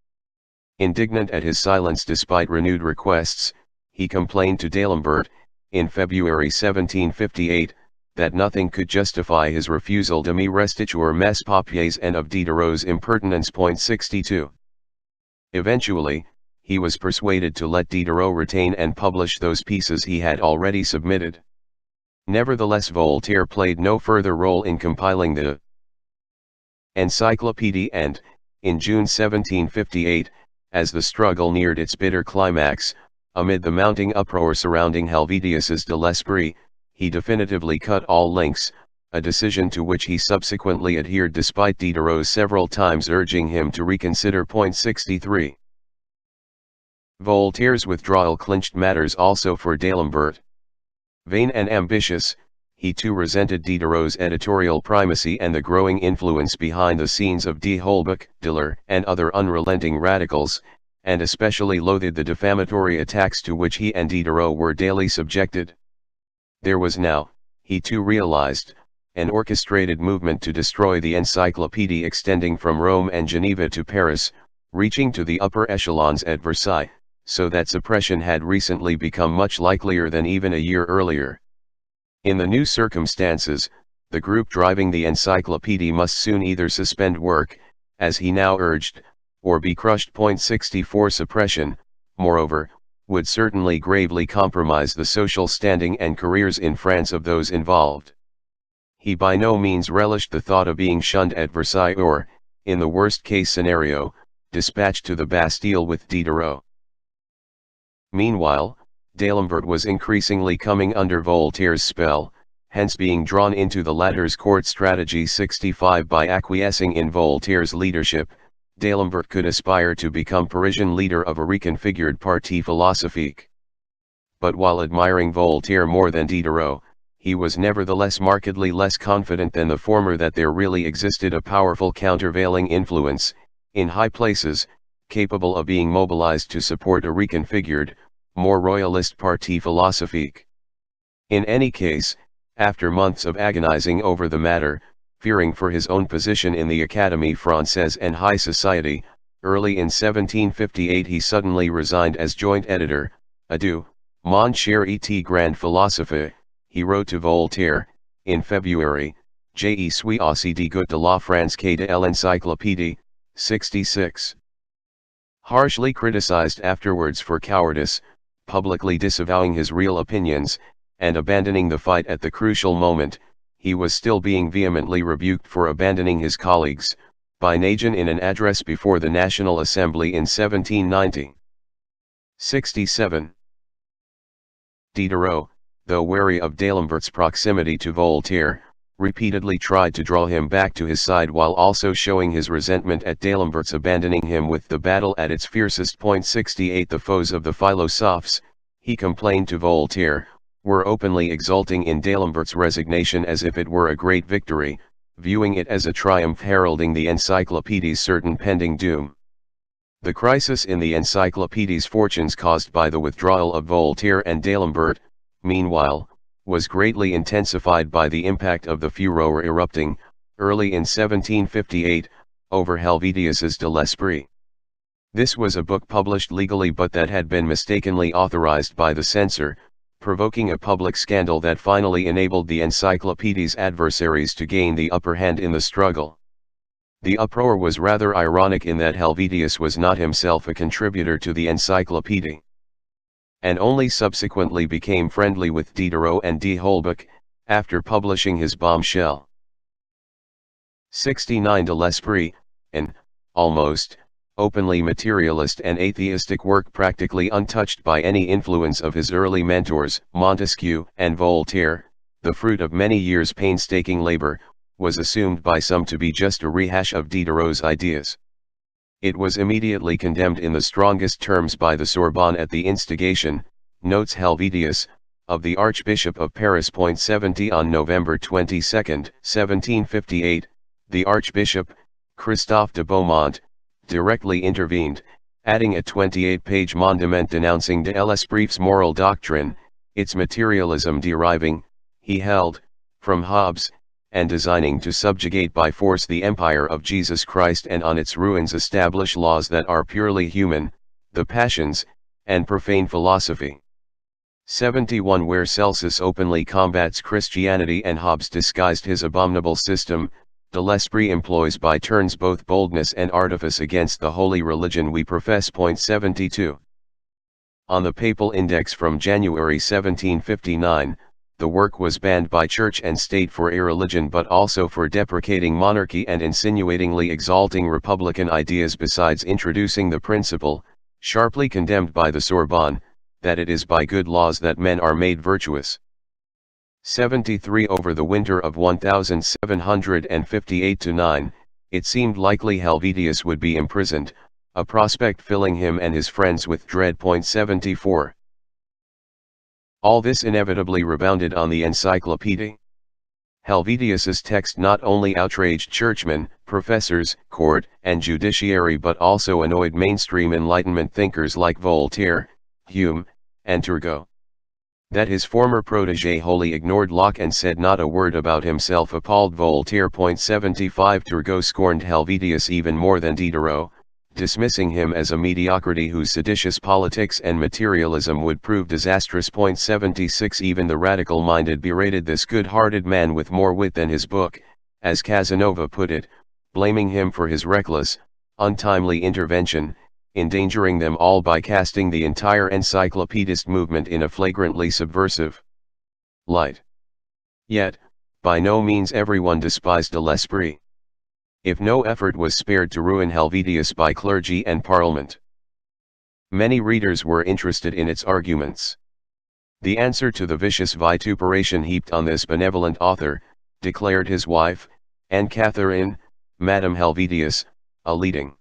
Indignant at his silence despite renewed requests, he complained to D'Alembert, in February 1758, that nothing could justify his refusal de me restituer mes papiers and of Diderot's impertinence. 62. Eventually, he was persuaded to let Diderot retain and publish those pieces he had already submitted. Nevertheless, Voltaire played no further role in compiling the Encyclopedia and, in June 1758, as the struggle neared its bitter climax, amid the mounting uproar surrounding Helvétius's de l'Esprit, he definitively cut all links, a decision to which he subsequently adhered despite Diderot several times urging him to reconsider. 63. Voltaire's withdrawal clinched matters also for D'Alembert. Vain and ambitious, he too resented Diderot's editorial primacy and the growing influence behind the scenes of d'Holbach, Diller, and other unrelenting radicals, and especially loathed the defamatory attacks to which he and Diderot were daily subjected. There was now, he too realized, an orchestrated movement to destroy the Encyclopedia extending from Rome and Geneva to Paris, reaching to the upper echelons at Versailles, so that suppression had recently become much likelier than even a year earlier. In the new circumstances, the group driving the Encyclopedia must soon either suspend work, as he now urged, or be crushed. 64 Suppression, moreover, would certainly gravely compromise the social standing and careers in France of those involved. He by no means relished the thought of being shunned at Versailles or, in the worst-case scenario, dispatched to the Bastille with Diderot. Meanwhile, D'Alembert was increasingly coming under Voltaire's spell, hence being drawn into the latter's court strategy. 65 By acquiescing in Voltaire's leadership, D'Alembert could aspire to become Parisian leader of a reconfigured Parti philosophique. But while admiring Voltaire more than Diderot, he was nevertheless markedly less confident than the former that there really existed a powerful countervailing influence, in high places, capable of being mobilized to support a reconfigured, more royalist Parti philosophique. In any case, after months of agonizing over the matter, fearing for his own position in the Académie Française and high society, early in 1758 he suddenly resigned as joint editor. Adieu, mon cher et grand philosophe, he wrote to Voltaire, in February, Je suis aussi dégoûté de la France que de l'encyclopédie, 66. Harshly criticized afterwards for cowardice, publicly disavowing his real opinions, and abandoning the fight at the crucial moment, he was still being vehemently rebuked for abandoning his colleagues, by Naigeon in an address before the National Assembly in 1790. 67. Diderot, though wary of D'Alembert's proximity to Voltaire, repeatedly tried to draw him back to his side while also showing his resentment at D'Alembert's abandoning him with the battle at its fiercest. 68 The foes of the philosophes, he complained to Voltaire, were openly exulting in D'Alembert's resignation as if it were a great victory, viewing it as a triumph heralding the Encyclopedia's certain pending doom. The crisis in the Encyclopedia's fortunes caused by the withdrawal of Voltaire and D'Alembert, meanwhile, was greatly intensified by the impact of the furor erupting, early in 1758, over Helvétius's de l'Esprit. This was a book published legally but that had been mistakenly authorized by the censor, provoking a public scandal that finally enabled the Encyclopedia's adversaries to gain the upper hand in the struggle. The uproar was rather ironic in that Helvétius was not himself a contributor to the Encyclopedia, and only subsequently became friendly with Diderot and d'Holbach, after publishing his bombshell. 69 De l'Esprit, an, almost, openly materialist and atheistic work practically untouched by any influence of his early mentors, Montesquieu and Voltaire, the fruit of many years' painstaking labor, was assumed by some to be just a rehash of Diderot's ideas. It was immediately condemned in the strongest terms by the Sorbonne at the instigation, notes Helvétius, of the Archbishop of Paris. 70 On November 22, 1758, the Archbishop, Christophe de Beaumont, directly intervened, adding a 28-page mandament denouncing de l'Esprit's moral doctrine, its materialism deriving, he held, from Hobbes, and designing to subjugate by force the empire of Jesus Christ and on its ruins establish laws that are purely human, the passions, and profane philosophy. 71 Where Celsus openly combats Christianity and Hobbes disguised his abominable system, de l'Esprit employs by turns both boldness and artifice against the holy religion we profess. 72. On the Papal Index from January 1759, the work was banned by Church and State for irreligion but also for deprecating monarchy and insinuatingly exalting republican ideas, besides introducing the principle, sharply condemned by the Sorbonne, that it is by good laws that men are made virtuous. 73 Over the winter of 1758-9, it seemed likely Helvétius would be imprisoned, a prospect filling him and his friends with dread. 74. All this inevitably rebounded on the Encyclopedia. Helvetius's text not only outraged churchmen, professors, court, and judiciary but also annoyed mainstream Enlightenment thinkers like Voltaire, Hume, and Turgot. That his former protege wholly ignored Locke and said not a word about himself appalled Voltaire. 75 Turgot scorned Helvetius even more than Diderot, dismissing him as a mediocrity whose seditious politics and materialism would prove disastrous. 76 Even the radical-minded berated this good-hearted man with more wit than his book, as Casanova put it, blaming him for his reckless, untimely intervention, endangering them all by casting the entire encyclopedist movement in a flagrantly subversive light. Yet, by no means everyone despised de l'Esprit. If no effort was spared to ruin Helvetius by clergy and parliament, many readers were interested in its arguments. The answer to the vicious vituperation heaped on this benevolent author, declared his wife, Anne Catherine, Madame Helvetius, a leading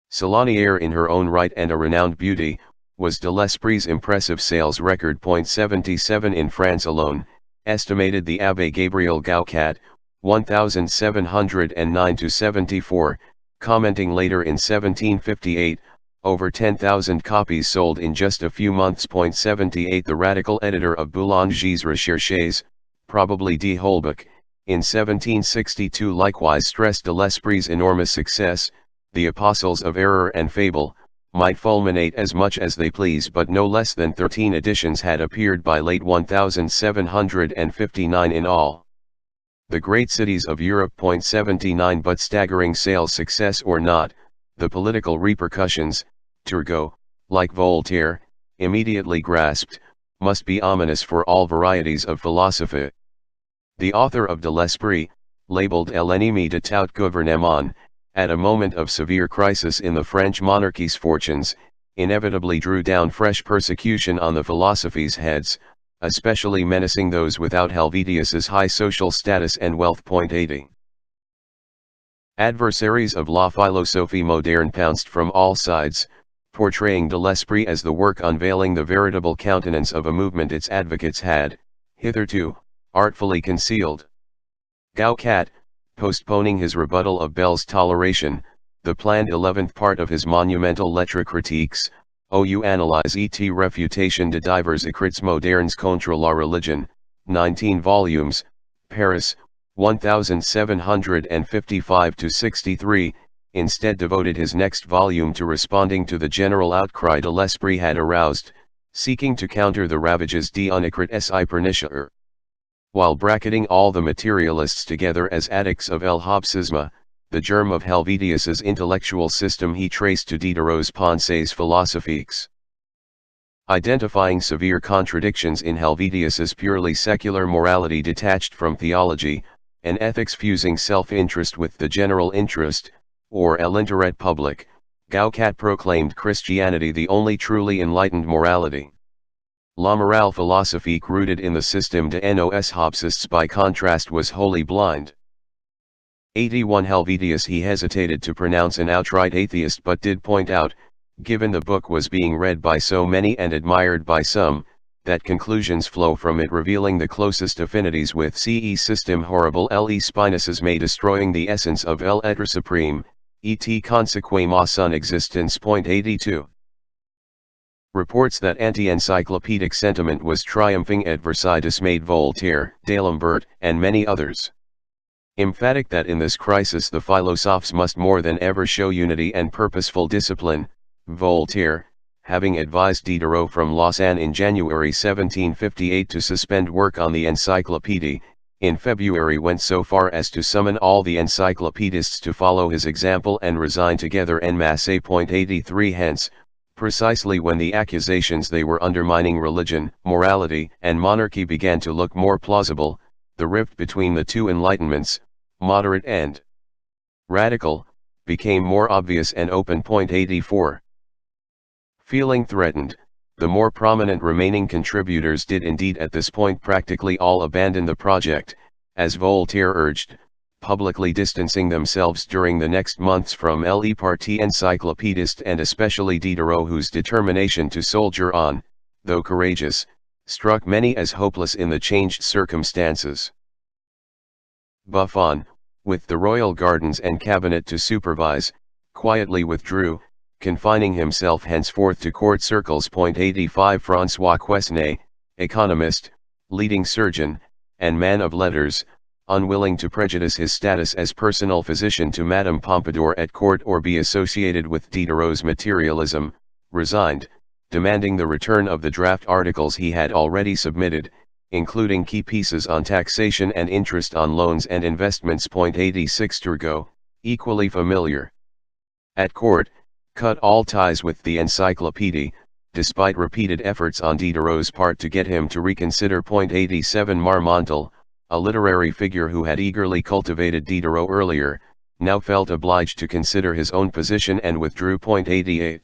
salonière in her own right and a renowned beauty, was de l'Esprit's impressive sales record. 77 In France alone, estimated the Abbé Gabriel Gauquat, 1709-74, commenting later in 1758, over 10,000 copies sold in just a few months. 78 The radical editor of Boulanger's Recherches, probably D. Holbach, in 1762 likewise stressed de l'Esprit's enormous success. The apostles of error and fable might fulminate as much as they please, but no less than 13 editions had appeared by late 1759 in all the great cities of Europe. 79 But staggering sales success or not, the political repercussions, Turgot, like Voltaire, immediately grasped, must be ominous for all varieties of philosophy. The author of de l'Esprit, labeled l'ennemi de tout gouvernement, at a moment of severe crisis in the French monarchy's fortunes, inevitably drew down fresh persecution on the philosophy's heads, especially menacing those without Helvetius's high social status and wealth. 80 Adversaries of la philosophie moderne pounced from all sides, portraying de l'Esprit as the work unveiling the veritable countenance of a movement its advocates had, hitherto, artfully concealed. Gauquat, postponing his rebuttal of Bell's toleration, the planned 11th part of his monumental Lettres critiques, ou analyse et réfutation de divers écrits modernes contre la religion, 19 volumes, Paris, 1755-63, instead devoted his next volume to responding to the general outcry de l'Esprit had aroused, seeking to counter the ravages d'un écrit si pernicieux. While bracketing all the materialists together as addicts of el Hobbesisme, the germ of Helvetius's intellectual system he traced to Diderot's Pensées philosophiques. Identifying severe contradictions in Helvetius's purely secular morality detached from theology, and ethics fusing self-interest with the general interest, or l'intérêt public, Gauquat proclaimed Christianity the only truly enlightened morality. La morale philosophique rooted in the system de nos Hobbesists by contrast was wholly blind. 81 Helvetius he hesitated to pronounce an outright atheist but did point out, given the book was being read by so many and admired by some, that conclusions flow from it revealing the closest affinities with ce system horrible le spinosus may destroying the essence of l'être supreme, et consequemment son existence. 82 Reports that anti-encyclopedic sentiment was triumphing at Versailles dismayed Voltaire, D'Alembert, and many others. Emphatic that in this crisis the philosophes must more than ever show unity and purposeful discipline, Voltaire, having advised Diderot from Lausanne in January 1758 to suspend work on the Encyclopédie, in February went so far as to summon all the Encyclopedists to follow his example and resign together en masse. 83 Hence, precisely when the accusations they were undermining religion, morality, and monarchy began to look more plausible, the rift between the two enlightenments, moderate and radical, became more obvious and open. 84 Feeling threatened, the more prominent remaining contributors did indeed at this point practically all abandon the project, as Voltaire urged, publicly distancing themselves during the next months from le parti encyclopedist and especially Diderot, whose determination to soldier on, though courageous, struck many as hopeless in the changed circumstances. Buffon, with the royal gardens and cabinet to supervise, quietly withdrew, confining himself henceforth to court circles. 85 François Quesnay, economist, leading surgeon, and man of letters, unwilling to prejudice his status as personal physician to Madame Pompadour at court or be associated with Diderot's materialism, resigned, demanding the return of the draft articles he had already submitted, including key pieces on taxation and interest on loans and investments. 86 Turgot, equally familiar. At court, cut all ties with the Encyclopédie, despite repeated efforts on Diderot's part to get him to reconsider. 87 Marmontel, a literary figure who had eagerly cultivated Diderot earlier, now felt obliged to consider his own position and withdrew. 88.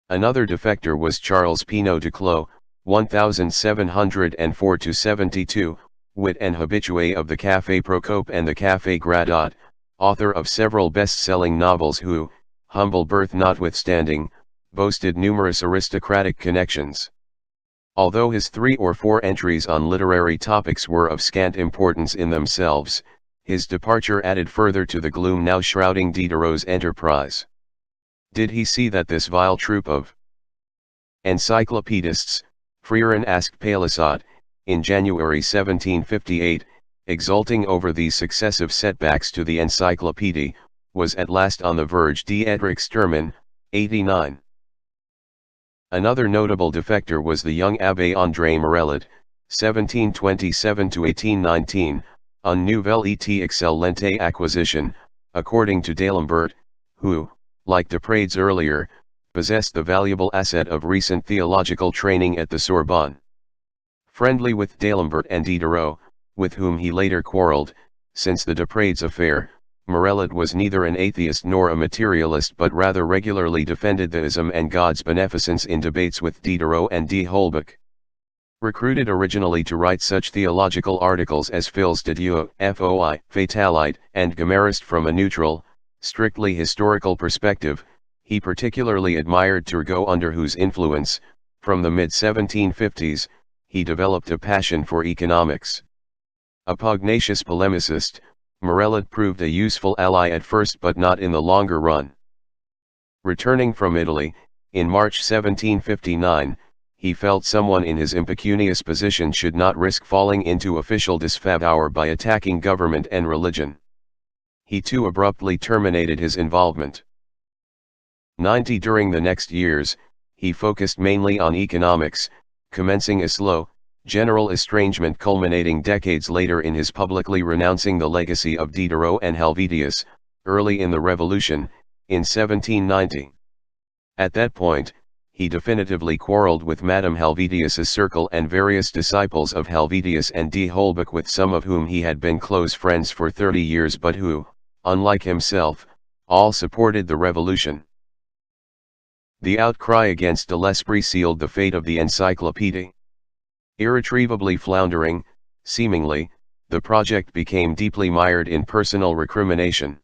Another defector was Charles Pinot Duclos, 1704–72, wit and habitué of the Café Procope and the Café Gradot, author of several best-selling novels who, humble birth notwithstanding, boasted numerous aristocratic connections. Although his 3 or 4 entries on literary topics were of scant importance in themselves, his departure added further to the gloom now shrouding Diderot's enterprise. Did he see that this vile troop of encyclopedists, Freron asked Palisade, in January 1758, exulting over these successive setbacks to the Encyclopédie, was at last on the verge d'être 89. Another notable defector was the young Abbé André Morellet, 1727–1819, un nouvelle et excellente acquisition, according to D'Alembert, who, like Desprades earlier, possessed the valuable asset of recent theological training at the Sorbonne. Friendly with D'Alembert and Diderot, with whom he later quarreled, since the Desprades affair, Morellet was neither an atheist nor a materialist but rather regularly defended theism and God's beneficence in debates with Diderot and de Holbach. Recruited originally to write such theological articles as Fils de Dieu, Foi, Fatalite, and Gommarist from a neutral, strictly historical perspective, he particularly admired Turgot, under whose influence, from the mid-1750s, he developed a passion for economics. A pugnacious polemicist, Morellet proved a useful ally at first but not in the longer run. Returning from Italy, in March 1759, he felt someone in his impecunious position should not risk falling into official disfavor by attacking government and religion. He too abruptly terminated his involvement. 90 During the next years, he focused mainly on economics, commencing a slow, general estrangement culminating decades later in his publicly renouncing the legacy of Diderot and Helvetius, early in the Revolution, in 1790. At that point, he definitively quarreled with Madame Helvetius's circle and various disciples of Helvetius and de Holbach, with some of whom he had been close friends for 30 years but who, unlike himself, all supported the revolution. The outcry against de l'Esprit sealed the fate of the Encyclopédie. Irretrievably floundering, seemingly, the project became deeply mired in personal recrimination.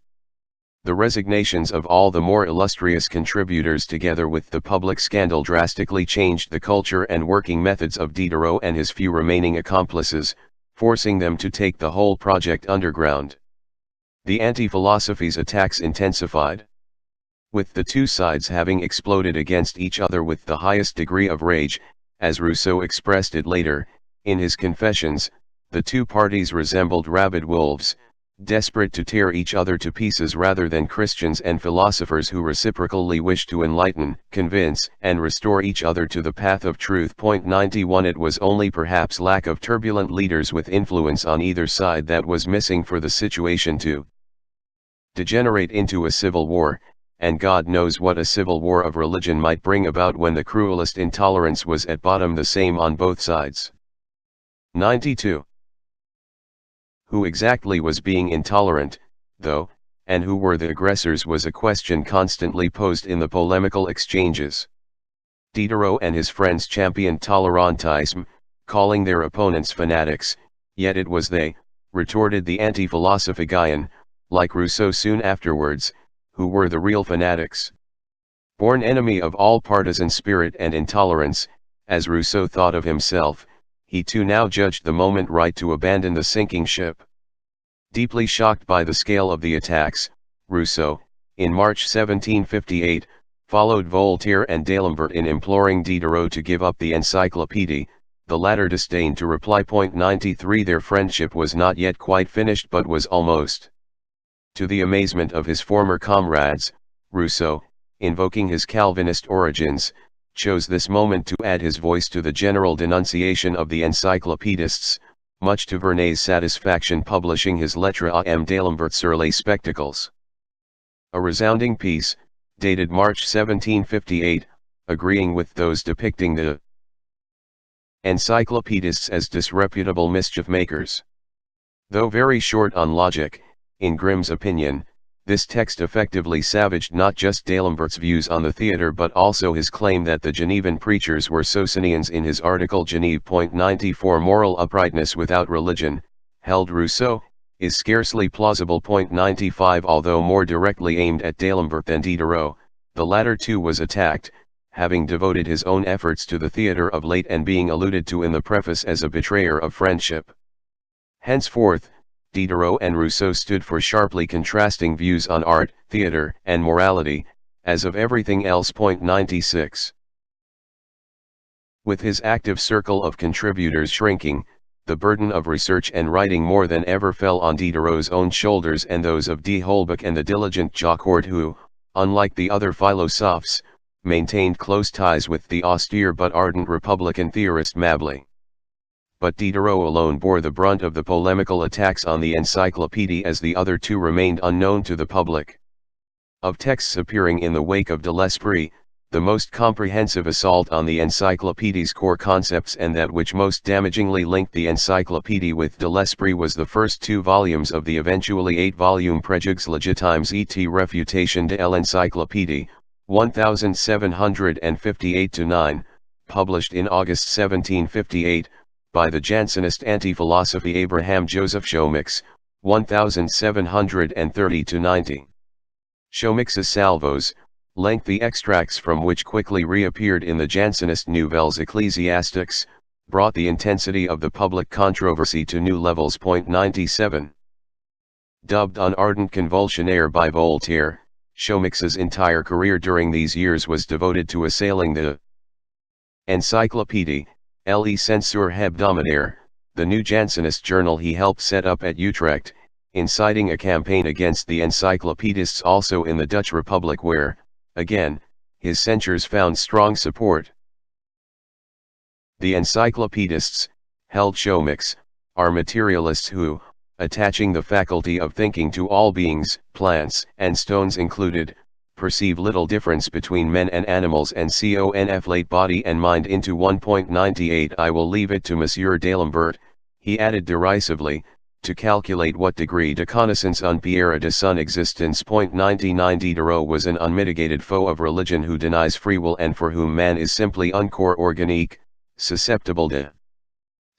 The resignations of all the more illustrious contributors together with the public scandal drastically changed the culture and working methods of Diderot and his few remaining accomplices, forcing them to take the whole project underground. The anti-philosophy's attacks intensified, with the two sides having exploded against each other with the highest degree of rage. As Rousseau expressed it later, in his Confessions, the two parties resembled rabid wolves, desperate to tear each other to pieces rather than Christians and philosophers who reciprocally wish to enlighten, convince, and restore each other to the path of truth. 91 It was only perhaps lack of turbulent leaders with influence on either side that was missing for the situation to degenerate into a civil war, and God knows what a civil war of religion might bring about when the cruelest intolerance was at bottom the same on both sides. 92. Who exactly was being intolerant, though, and who were the aggressors was a question constantly posed in the polemical exchanges. Diderot and his friends championed tolerantisme, calling their opponents fanatics, yet it was they, retorted the anti-philosophigian, like Rousseau soon afterwards, who were the real fanatics. Born enemy of all partisan spirit and intolerance, as Rousseau thought of himself, he too now judged the moment right to abandon the sinking ship. Deeply shocked by the scale of the attacks, Rousseau, in March 1758, followed Voltaire and D'Alembert in imploring Diderot to give up the Encyclopédie. The latter disdained to reply. 93 Their friendship was not yet quite finished but was almost. To the amazement of his former comrades, Rousseau, invoking his Calvinist origins, chose this moment to add his voice to the general denunciation of the Encyclopedists, much to Vernet's satisfaction, publishing his Lettres à D'Alembert sur les spectacles. A resounding piece, dated March 1758, agreeing with those depicting the Encyclopedists as disreputable mischief-makers. Though very short on logic, in Grimm's opinion, this text effectively savaged not just D'Alembert's views on the theatre but also his claim that the Genevan preachers were Socinians. In his article Geneve. 94 Moral uprightness without religion, held Rousseau, is scarcely plausible. 95 Although more directly aimed at D'Alembert than Diderot, the latter too was attacked, having devoted his own efforts to the theatre of late and being alluded to in the preface as a betrayer of friendship. Henceforth, Diderot and Rousseau stood for sharply contrasting views on art, theatre, and morality, as of everything else. 96. With his active circle of contributors shrinking, the burden of research and writing more than ever fell on Diderot's own shoulders and those of d'Holbach and the diligent Jaucourt who, unlike the other philosophes, maintained close ties with the austere but ardent Republican theorist Mably. But Diderot alone bore the brunt of the polemical attacks on the Encyclopédie, as the other two remained unknown to the public. Of texts appearing in the wake of de l'Esprit, the most comprehensive assault on the Encyclopédie's core concepts and that which most damagingly linked the Encyclopédie with de l'Esprit was the first 2 volumes of the eventually 8-volume Préjugés légitimes et réfutation de l'Encyclopédie, 1758-9, published in August 1758, by the Jansenist anti-philosophy Abraham Joseph Chaumix, 1730-90. Chaumix's salvos, lengthy extracts from which quickly reappeared in the Jansenist Nouvelles Ecclésiastiques, brought the intensity of the public controversy to new levels. 97. Dubbed an ardent convulsionaire by Voltaire, Chaumix's entire career during these years was devoted to assailing the Encyclopédie, Le Censeur hebdomadaire, the new Jansenist journal he helped set up at Utrecht, inciting a campaign against the Encyclopedists also in the Dutch Republic where, again, his censures found strong support. The Encyclopedists, held Chaumix, are materialists who, attaching the faculty of thinking to all beings, plants and stones included, perceive little difference between men and animals and conflate body and mind into one. 98 I will leave it to Monsieur D'Alembert, he added derisively, to calculate what degree de connaissance un Pierre de son existence. 99 Diderot was an unmitigated foe of religion who denies free will and for whom man is simply un corps organique, susceptible de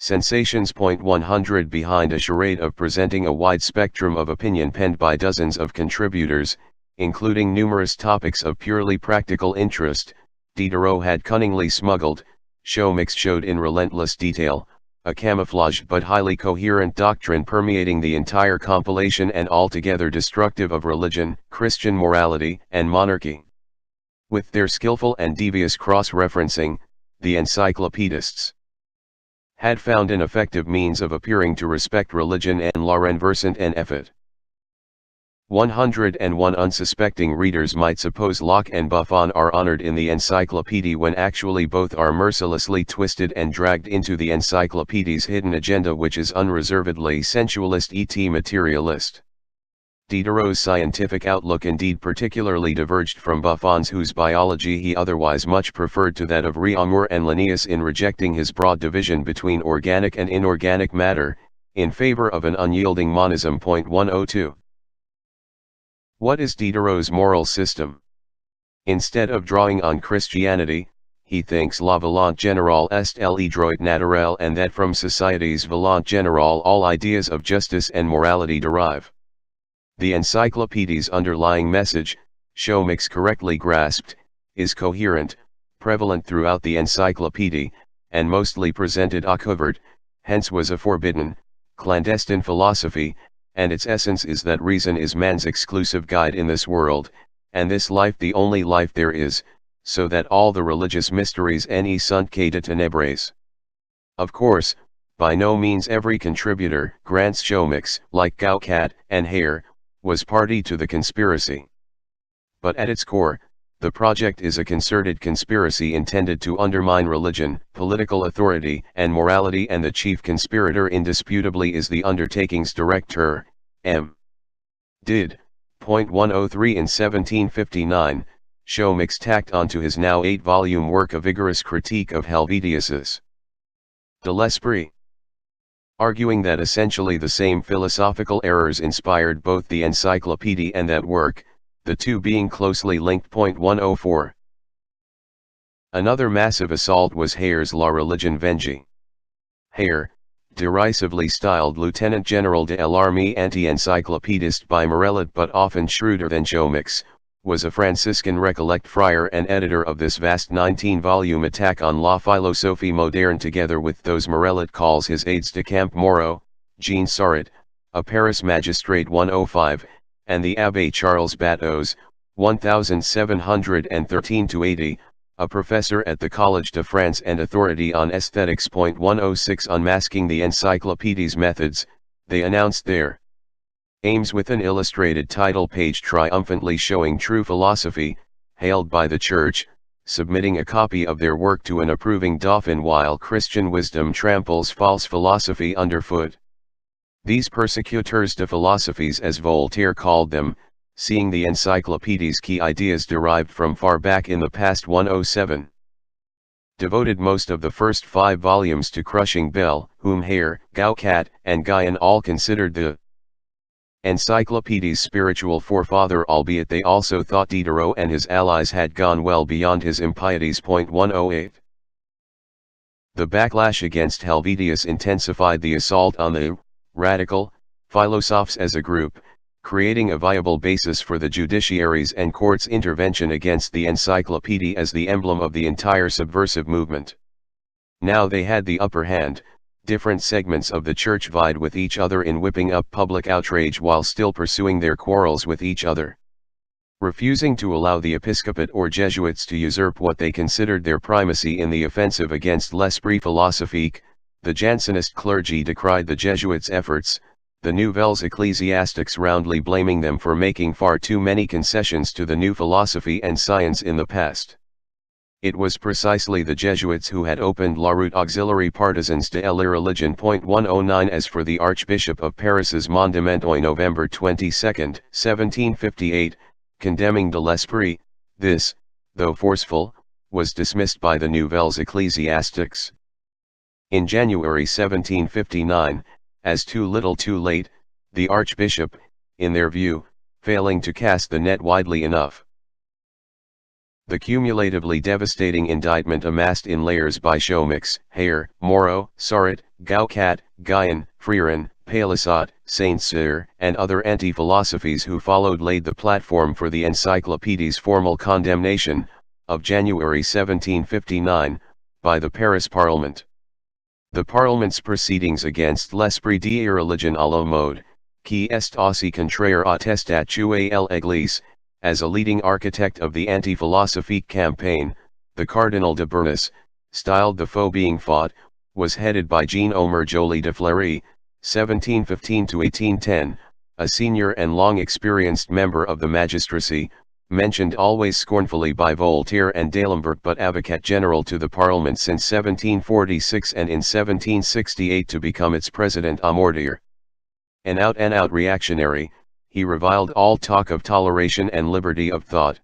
sensations. 100 Behind a charade of presenting a wide spectrum of opinion penned by dozens of contributors, including numerous topics of purely practical interest, Diderot had cunningly smuggled, Chaumix showed in relentless detail, a camouflaged but highly coherent doctrine permeating the entire compilation and altogether destructive of religion, Christian morality, and monarchy. With their skillful and devious cross-referencing, the Encyclopedists had found an effective means of appearing to respect religion and la renversant en effet. 101 Unsuspecting readers might suppose Locke and Buffon are honored in the Encyclopédie when actually both are mercilessly twisted and dragged into the Encyclopédie's hidden agenda, which is unreservedly sensualist et materialist. Diderot's scientific outlook indeed particularly diverged from Buffon's, whose biology he otherwise much preferred to that of Réaumur and Linnaeus, in rejecting his broad division between organic and inorganic matter, in favor of an unyielding monism. 102. What is Diderot's moral system? Instead of drawing on Christianity, he thinks la volonté générale est le droit naturel, and that from society's volonté générale all ideas of justice and morality derive. The Encyclopédie's underlying message, Chaumix correctly grasped, is coherent, prevalent throughout the Encyclopédie, and mostly presented à covert, hence was a forbidden, clandestine philosophy, and its essence is that reason is man's exclusive guide in this world, and this life the only life there is, so that all the religious mysteries ne sunt que de ténèbres. Of course, by no means every contributor, grants Shomix, like Gaukat and Hare, was party to the conspiracy. But at its core, the project is a concerted conspiracy intended to undermine religion, political authority, and morality, and the chief conspirator indisputably is the undertaking's director, M. Did. 103 in 1759, Shomix tacked onto his now 8-volume work a vigorous critique of Helvetius's de l'Esprit, arguing that essentially the same philosophical errors inspired both the Encyclopedia and that work, the two being closely linked. 104. Another massive assault was Hare's La Religion Vengie. Hare, derisively styled Lieutenant General de l'Armée anti-encyclopedist by Morellet but often shrewder than Shomix, was a Franciscan Recollect friar and editor of this vast 19-volume attack on La Philosophie Moderne, together with those Morellet calls his aides de camp Moreau, Jean Sarret, a Paris magistrate 105, and the Abbé Charles Bateaux, 1713-80, a professor at the Collège de France and authority on aesthetics. 106. Unmasking the Encyclopedia's methods, they announced their aims with an illustrated title page triumphantly showing true philosophy, hailed by the Church, submitting a copy of their work to an approving Dauphin while Christian wisdom tramples false philosophy underfoot. These persecuteurs de philosophies, as Voltaire called them, seeing the Encyclopedia's key ideas derived from far back in the past. 107. Devoted most of the first 5 volumes to crushing Bell, whom Hare, Gaukat, and Guyon all considered the Encyclopedia's spiritual forefather, albeit they also thought Diderot and his allies had gone well beyond his impieties. 108. The backlash against Helvetius intensified the assault on the radical philosophes as a group, creating a viable basis for the judiciary's and courts' intervention against the Encyclopedia as the emblem of the entire subversive movement. Now they had the upper hand. Different segments of the Church vied with each other in whipping up public outrage while still pursuing their quarrels with each other. Refusing to allow the episcopate or Jesuits to usurp what they considered their primacy in the offensive against l'esprit philosophique, the Jansenist clergy decried the Jesuits' efforts, the Nouvelles ecclesiastics roundly blaming them for making far too many concessions to the new philosophy and science in the past. It was precisely the Jesuits who had opened la route auxiliary partisans de l'irreligion. 109. As for the Archbishop of Paris's mandement on November 22, 1758, condemning de l'Esprit, this, though forceful, was dismissed by the Nouvelles ecclesiastics. In January 1759, as too little too late, the Archbishop, in their view, failing to cast the net widely enough. The cumulatively devastating indictment amassed in layers by Shomix, Hare, Moreau, Sarret, Gaukat, Guyon, Frerin, Palisot, Saint-Cyr, and other anti-philosophies who followed laid the platform for the Encyclopedia's formal condemnation, of January 1759, by the Paris Parliament. The Parliament's proceedings against l'esprit d'irreligion à la mode, qui est aussi contraire à testatue à l'Église, as a leading architect of the anti-philosophique campaign, the Cardinal de Bernis, styled the foe being fought, was headed by Jean-Omer Joly de Fleury, 1715-1810, a senior and long-experienced member of the magistracy, mentioned always scornfully by Voltaire and D'Alembert but advocate general to the Parliament since 1746 and in 1768 to become its president à mortier. An out-and-out reactionary, he reviled all talk of toleration and liberty of thought.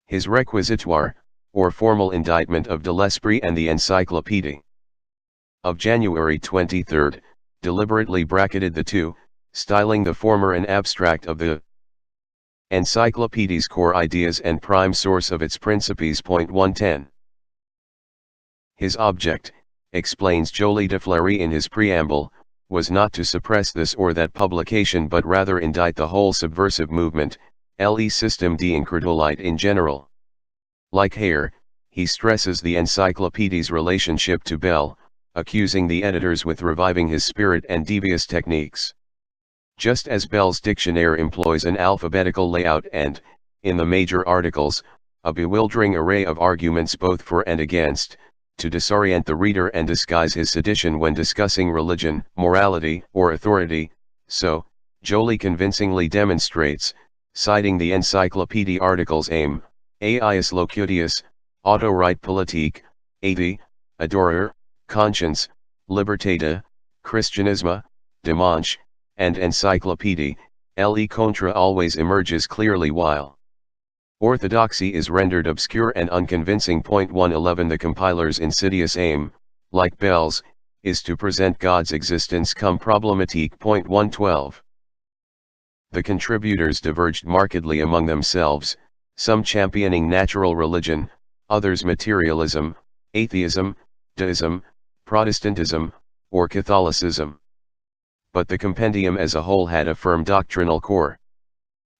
His requisitoire, or formal indictment of de l'Esprit and the Encyclopedia of January 23, deliberately bracketed the two, styling the former an abstract of the Encyclopedia's core ideas and prime source of its principes. 110. His object, explains Joly de Fleury in his preamble, was not to suppress this or that publication but rather indict the whole subversive movement, le système d'incrédulité in general. Like Hare, he stresses the Encyclopedia's relationship to Bell, accusing the editors with reviving his spirit and devious techniques. Just as Bell's dictionary employs an alphabetical layout and, in the major articles, a bewildering array of arguments both for and against, to disorient the reader and disguise his sedition when discussing religion, morality, or authority, so, Joly convincingly demonstrates, citing the Encyclopedia articles aim, aius locutius, autorite politique, eti, adorer, conscience, libertata, Christianisma, dimanche, and encyclopédie, le contra always emerges clearly while orthodoxy is rendered obscure and unconvincing. 111 The compiler's insidious aim, like Bell's, is to present God's existence cum problematique. 112 The contributors diverged markedly among themselves, some championing natural religion, others materialism, atheism, deism, Protestantism, or Catholicism. But the compendium as a whole had a firm doctrinal core.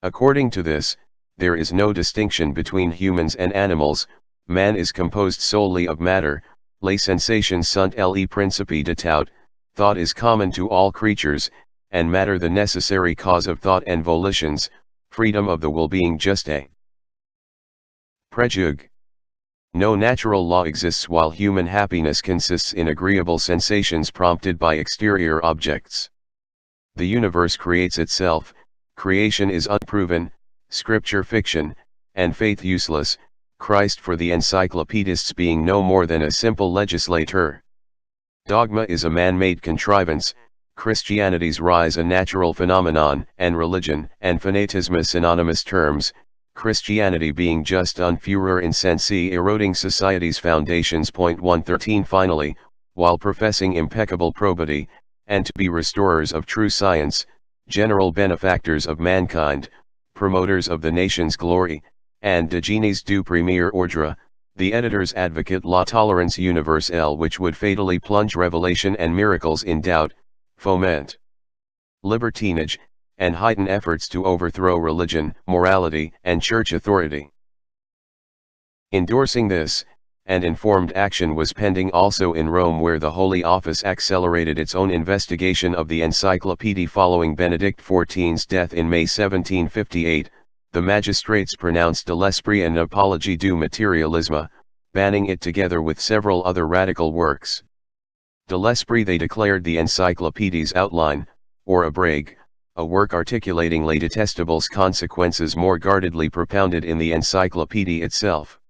According to this, there is no distinction between humans and animals, man is composed solely of matter, les sensations sunt les principes de tout, thought is common to all creatures, and matter the necessary cause of thought and volitions, freedom of the will being just a préjuge. No natural law exists while human happiness consists in agreeable sensations prompted by exterior objects. The universe creates itself, creation is unproven, scripture fiction, and faith useless, Christ for the Encyclopedists being no more than a simple legislator. Dogma is a man-made contrivance, Christianity's rise a natural phenomenon, and religion and fanatism synonymous terms, Christianity being just un furor insensé eroding society's foundations. 113 Finally, while professing impeccable probity, and to be restorers of true science, general benefactors of mankind, promoters of the nation's glory, and de genies du premier ordre, the editors advocate la tolérance universelle which would fatally plunge revelation and miracles in doubt, foment libertinage, and heighten efforts to overthrow religion, morality, and church authority. Endorsing this, and informed action was pending also in Rome, where the Holy Office accelerated its own investigation of the Encyclopedia following Benedict XIV's death in May 1758. The magistrates pronounced de l'esprit and apologie du materialisme, banning it together with several other radical works. De l'esprit they declared the Encyclopedia's outline, or abrègue, a work articulating les detestables consequences more guardedly propounded in the Encyclopedia itself.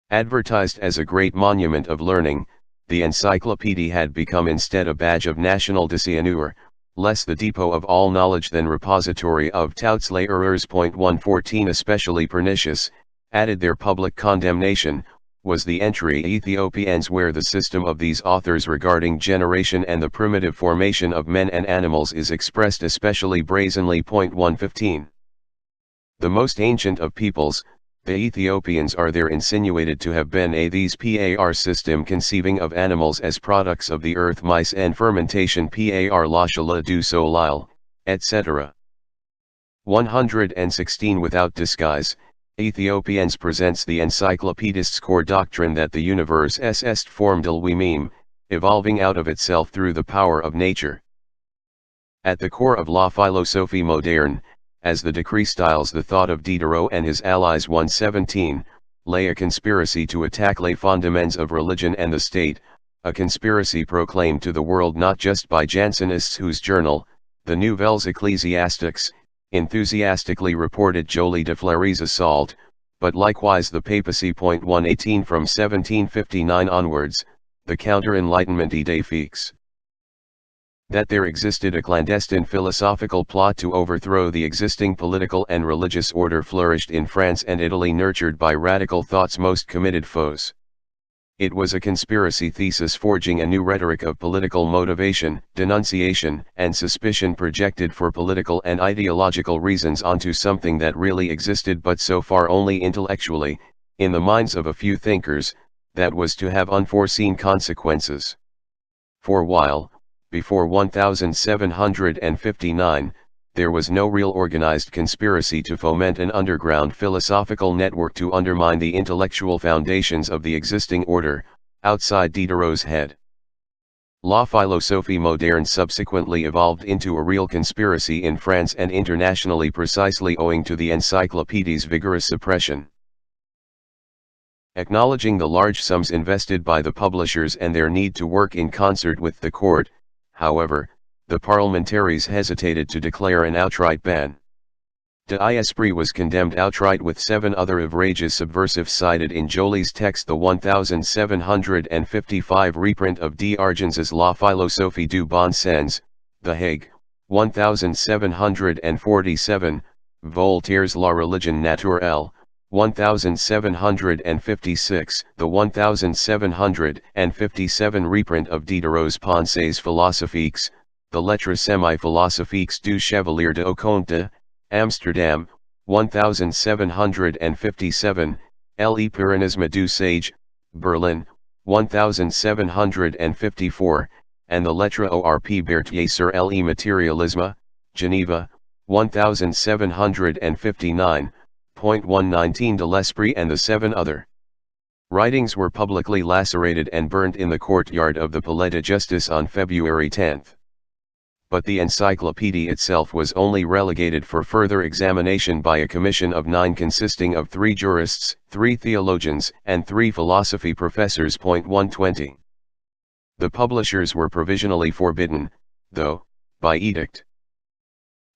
Advertised as a great monument of learning, the Encyclopedia had become instead a badge of national dishonour, less the depot of all knowledge than repository of toutes les erreurs. 114 Especially pernicious, added their public condemnation, was the entry Ethiopians, where the system of these authors regarding generation and the primitive formation of men and animals is expressed especially brazenly. 115 The most ancient of peoples, the Ethiopians are there insinuated to have been these par system conceiving of animals as products of the earth, mice and fermentation par l'achala du solile, etc. 116 Without disguise, Ethiopians presents the Encyclopedists' core doctrine that the universe est forme de lui-même, evolving out of itself through the power of nature. At the core of la philosophie moderne, as the decree styles the thought of Diderot and his allies 117, lay a conspiracy to attack les fondements of religion and the state, a conspiracy proclaimed to the world not just by Jansenists whose journal, the Nouvelles Ecclésiastiques, enthusiastically reported Joly de Fleury's assault, but likewise the papacy. 118 From 1759 onwards, the counter-enlightenment idée fixe. That there existed a clandestine philosophical plot to overthrow the existing political and religious order flourished in France and Italy, nurtured by radical thought's most committed foes. It was a conspiracy thesis forging a new rhetoric of political motivation, denunciation, and suspicion projected for political and ideological reasons onto something that really existed but so far only intellectually, in the minds of a few thinkers, that was to have unforeseen consequences. For while, before 1759, there was no real organized conspiracy to foment an underground philosophical network to undermine the intellectual foundations of the existing order, outside Diderot's head. La philosophie moderne subsequently evolved into a real conspiracy in France and internationally precisely owing to the Encyclopédie's vigorous suppression. Acknowledging the large sums invested by the publishers and their need to work in concert with the court, however, the parliamentaries hesitated to declare an outright ban. D'Esprit was condemned outright with 7 other outrages subversive cited in Joly's text, the 1755 reprint of D'Argenz's La philosophie du bon sens, The Hague, 1747, Voltaire's La religion naturelle, 1756, the 1757 reprint of Diderot's Pensées philosophiques, the Lettres semi-philosophiques du Chevalier de Oconte, Amsterdam, 1757, Le Pyrrhonisme du Sage, Berlin, 1754, and the Lettre Orp Berthier sur le Materialisme, Geneva, 1759, 119 de l'Esprit and the 7 other writings were publicly lacerated and burnt in the courtyard of the Palais de Justice on February 10. But the encyclopedia itself was only relegated for further examination by a commission of 9 consisting of 3 jurists, 3 theologians, and 3 philosophy professors. 120. The publishers were provisionally forbidden, though, by edict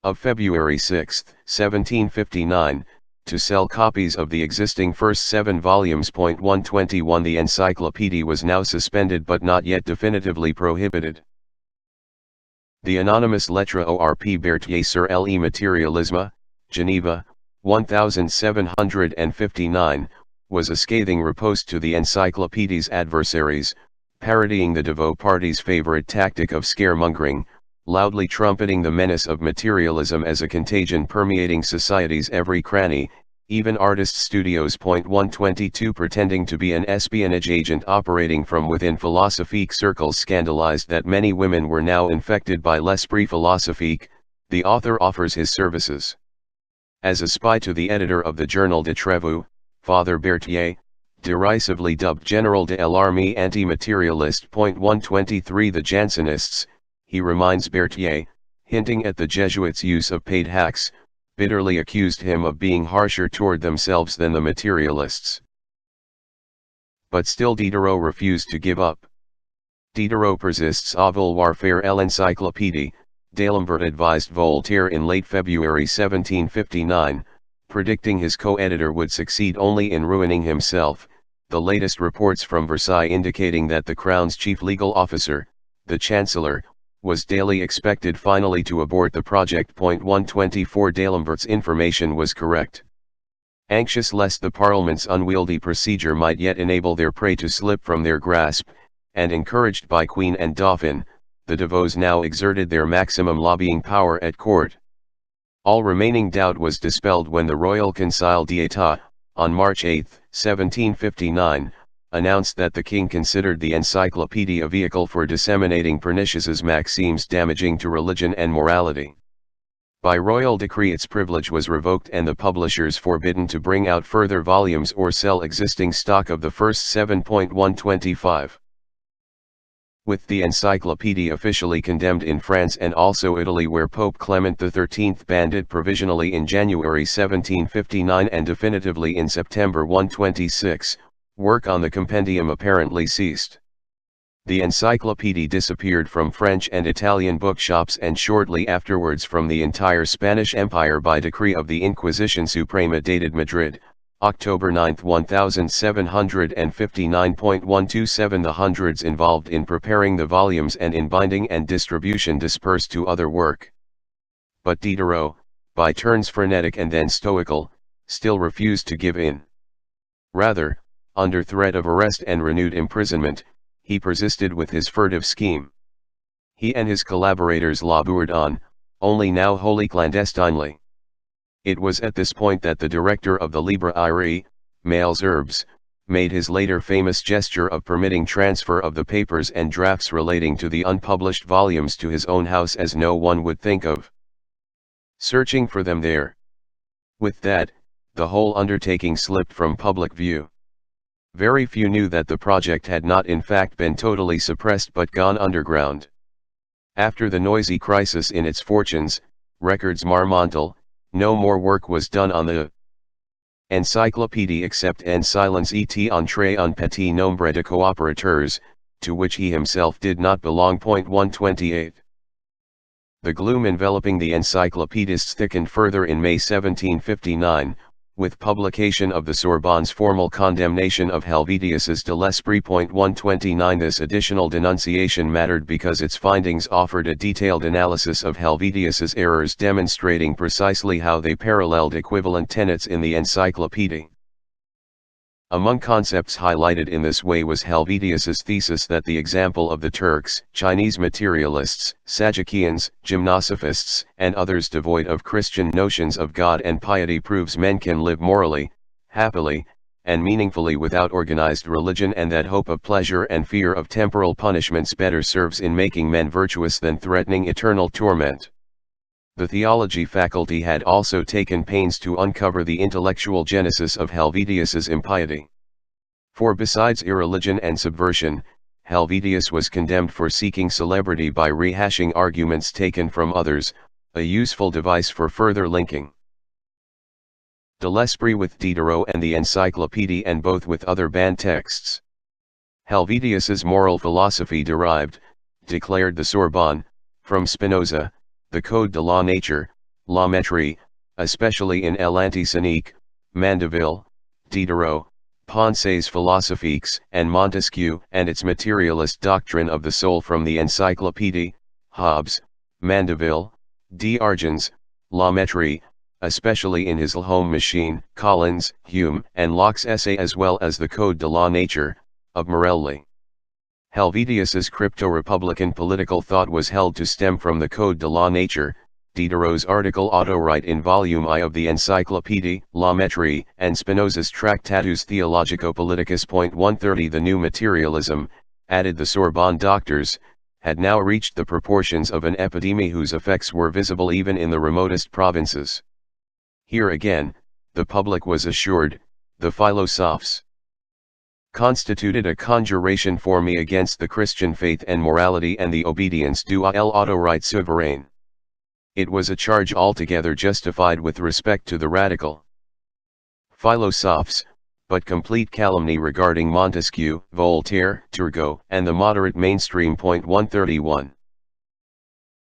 of February 6, 1759, to sell copies of the existing first 7 volumes. 121. The encyclopedia was now suspended but not yet definitively prohibited. The anonymous Lettre Orp Berthier sur le Materialisme, Geneva, 1759, was a scathing riposte to the encyclopedia's adversaries, parodying the Devout party's favorite tactic of scaremongering, loudly trumpeting the menace of materialism as a contagion permeating society's every cranny, even artists' studios. 122. Pretending to be an espionage agent operating from within philosophique circles scandalized that many women were now infected by l'esprit philosophique, the author offers his services as a spy to the editor of the Journal de Trevoux, Father Berthier, derisively dubbed General de l'Armée anti-materialist. 123. The Jansenists, he reminds Berthier, hinting at the Jesuits' use of paid hacks, bitterly accused him of being harsher toward themselves than the materialists. But still Diderot refused to give up. Diderot persists à vouloir faire l'encyclopédie, D'Alembert advised Voltaire in late February 1759, predicting his co-editor would succeed only in ruining himself, the latest reports from Versailles indicating that the Crown's chief legal officer, the Chancellor, was daily expected finally to abort the project. 124. D'Alembert's information was correct. Anxious lest the Parliament's unwieldy procedure might yet enable their prey to slip from their grasp, and encouraged by Queen and Dauphin, the Devots now exerted their maximum lobbying power at court. All remaining doubt was dispelled when the Royal Conseil d'État, on March 8, 1759, announced that the king considered the encyclopedia a vehicle for disseminating pernicious maxims damaging to religion and morality. By royal decree its privilege was revoked and the publishers forbidden to bring out further volumes or sell existing stock of the first 7. 125. With the encyclopedia officially condemned in France and also Italy, where Pope Clement XIII banned it provisionally in January 1759 and definitively in September 126, work on the compendium apparently ceased. The encyclopedia disappeared from French and Italian bookshops and shortly afterwards from the entire Spanish Empire by decree of the Inquisition Suprema dated Madrid, October 9, 1759. 127. The hundreds involved in preparing the volumes and in binding and distribution dispersed to other work. But Diderot, by turns frenetic and then stoical, still refused to give in. Rather, under threat of arrest and renewed imprisonment, he persisted with his furtive scheme. He and his collaborators labored on, only now wholly clandestinely. It was at this point that the director of the Librairie, Malesherbes, made his later famous gesture of permitting transfer of the papers and drafts relating to the unpublished volumes to his own house, as no one would think of searching for them there. With that, the whole undertaking slipped from public view. Very few knew that the project had not in fact been totally suppressed but gone underground. After the noisy crisis in its fortunes, records Marmontel, no more work was done on the Encyclopédie except en silence et entrée un petit nombre de coopérateurs, to which he himself did not belong. 128. The gloom enveloping the Encyclopedists thickened further in May 1759, with publication of the Sorbonne's formal condemnation of Helvétius's de l'Esprit. 129. This additional denunciation mattered because its findings offered a detailed analysis of Helvétius's errors, demonstrating precisely how they paralleled equivalent tenets in the Encyclopédie. Among concepts highlighted in this way was Helvétius's thesis that the example of the Turks, Chinese materialists, Sadduceans, gymnosophists, and others devoid of Christian notions of God and piety proves men can live morally, happily, and meaningfully without organized religion, and that hope of pleasure and fear of temporal punishments better serves in making men virtuous than threatening eternal torment. The theology faculty had also taken pains to uncover the intellectual genesis of Helvétius's impiety. For besides irreligion and subversion, Helvétius was condemned for seeking celebrity by rehashing arguments taken from others, a useful device for further linking de l'Esprit with Diderot and the Encyclopédie, and both with other banned texts. Helvétius's moral philosophy derived, declared the Sorbonne, from Spinoza, the Code de la Nature, la Métrie, especially in l'Anticynique, Mandeville, Diderot, Pensées philosophiques, and Montesquieu, and its materialist doctrine of the soul from the Encyclopédie, Hobbes, Mandeville, D'Argens, la Métrie, especially in his Home Machine, Collins, Hume, and Locke's essay, as well as the Code de la Nature, of Morelli. Helvétius's crypto-republican political thought was held to stem from the Code de la Nature, Diderot's article auto-right in Volume I of the Encyclopédie, La Métrie, and Spinoza's Tractatus Theologico-Politicus. 130. The new materialism, added the Sorbonne doctors, had now reached the proportions of an epidemic whose effects were visible even in the remotest provinces. Here again, the public was assured, the philosophes constituted a conjuration for me against the Christian faith and morality and the obedience due à l'autorité souveraine. It was a charge altogether justified with respect to the radical philosophes, but complete calumny regarding Montesquieu, Voltaire, Turgot, and the moderate mainstream. 131.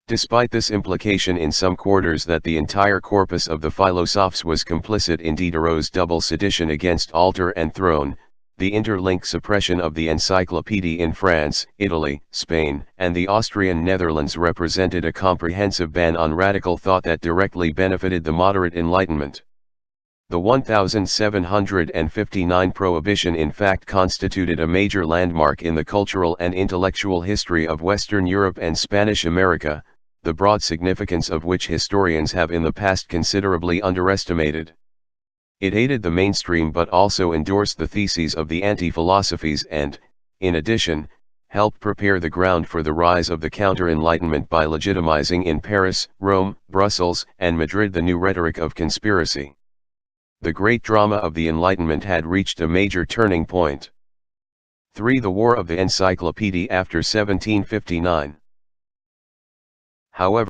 Despite this implication in some quarters that the entire corpus of the philosophes was complicit in Diderot's double sedition against altar and throne, the interlinked suppression of the Encyclopédie in France, Italy, Spain, and the Austrian Netherlands represented a comprehensive ban on radical thought that directly benefited the moderate Enlightenment. The 1759 prohibition in fact constituted a major landmark in the cultural and intellectual history of Western Europe and Spanish America, the broad significance of which historians have in the past considerably underestimated. It aided the mainstream but also endorsed the theses of the anti-philosophies and, in addition, helped prepare the ground for the rise of the counter-enlightenment by legitimizing in Paris, Rome, Brussels, and Madrid the new rhetoric of conspiracy. The great drama of the Enlightenment had reached a major turning point. 3. The War of the Encyclopédie after 1759. However,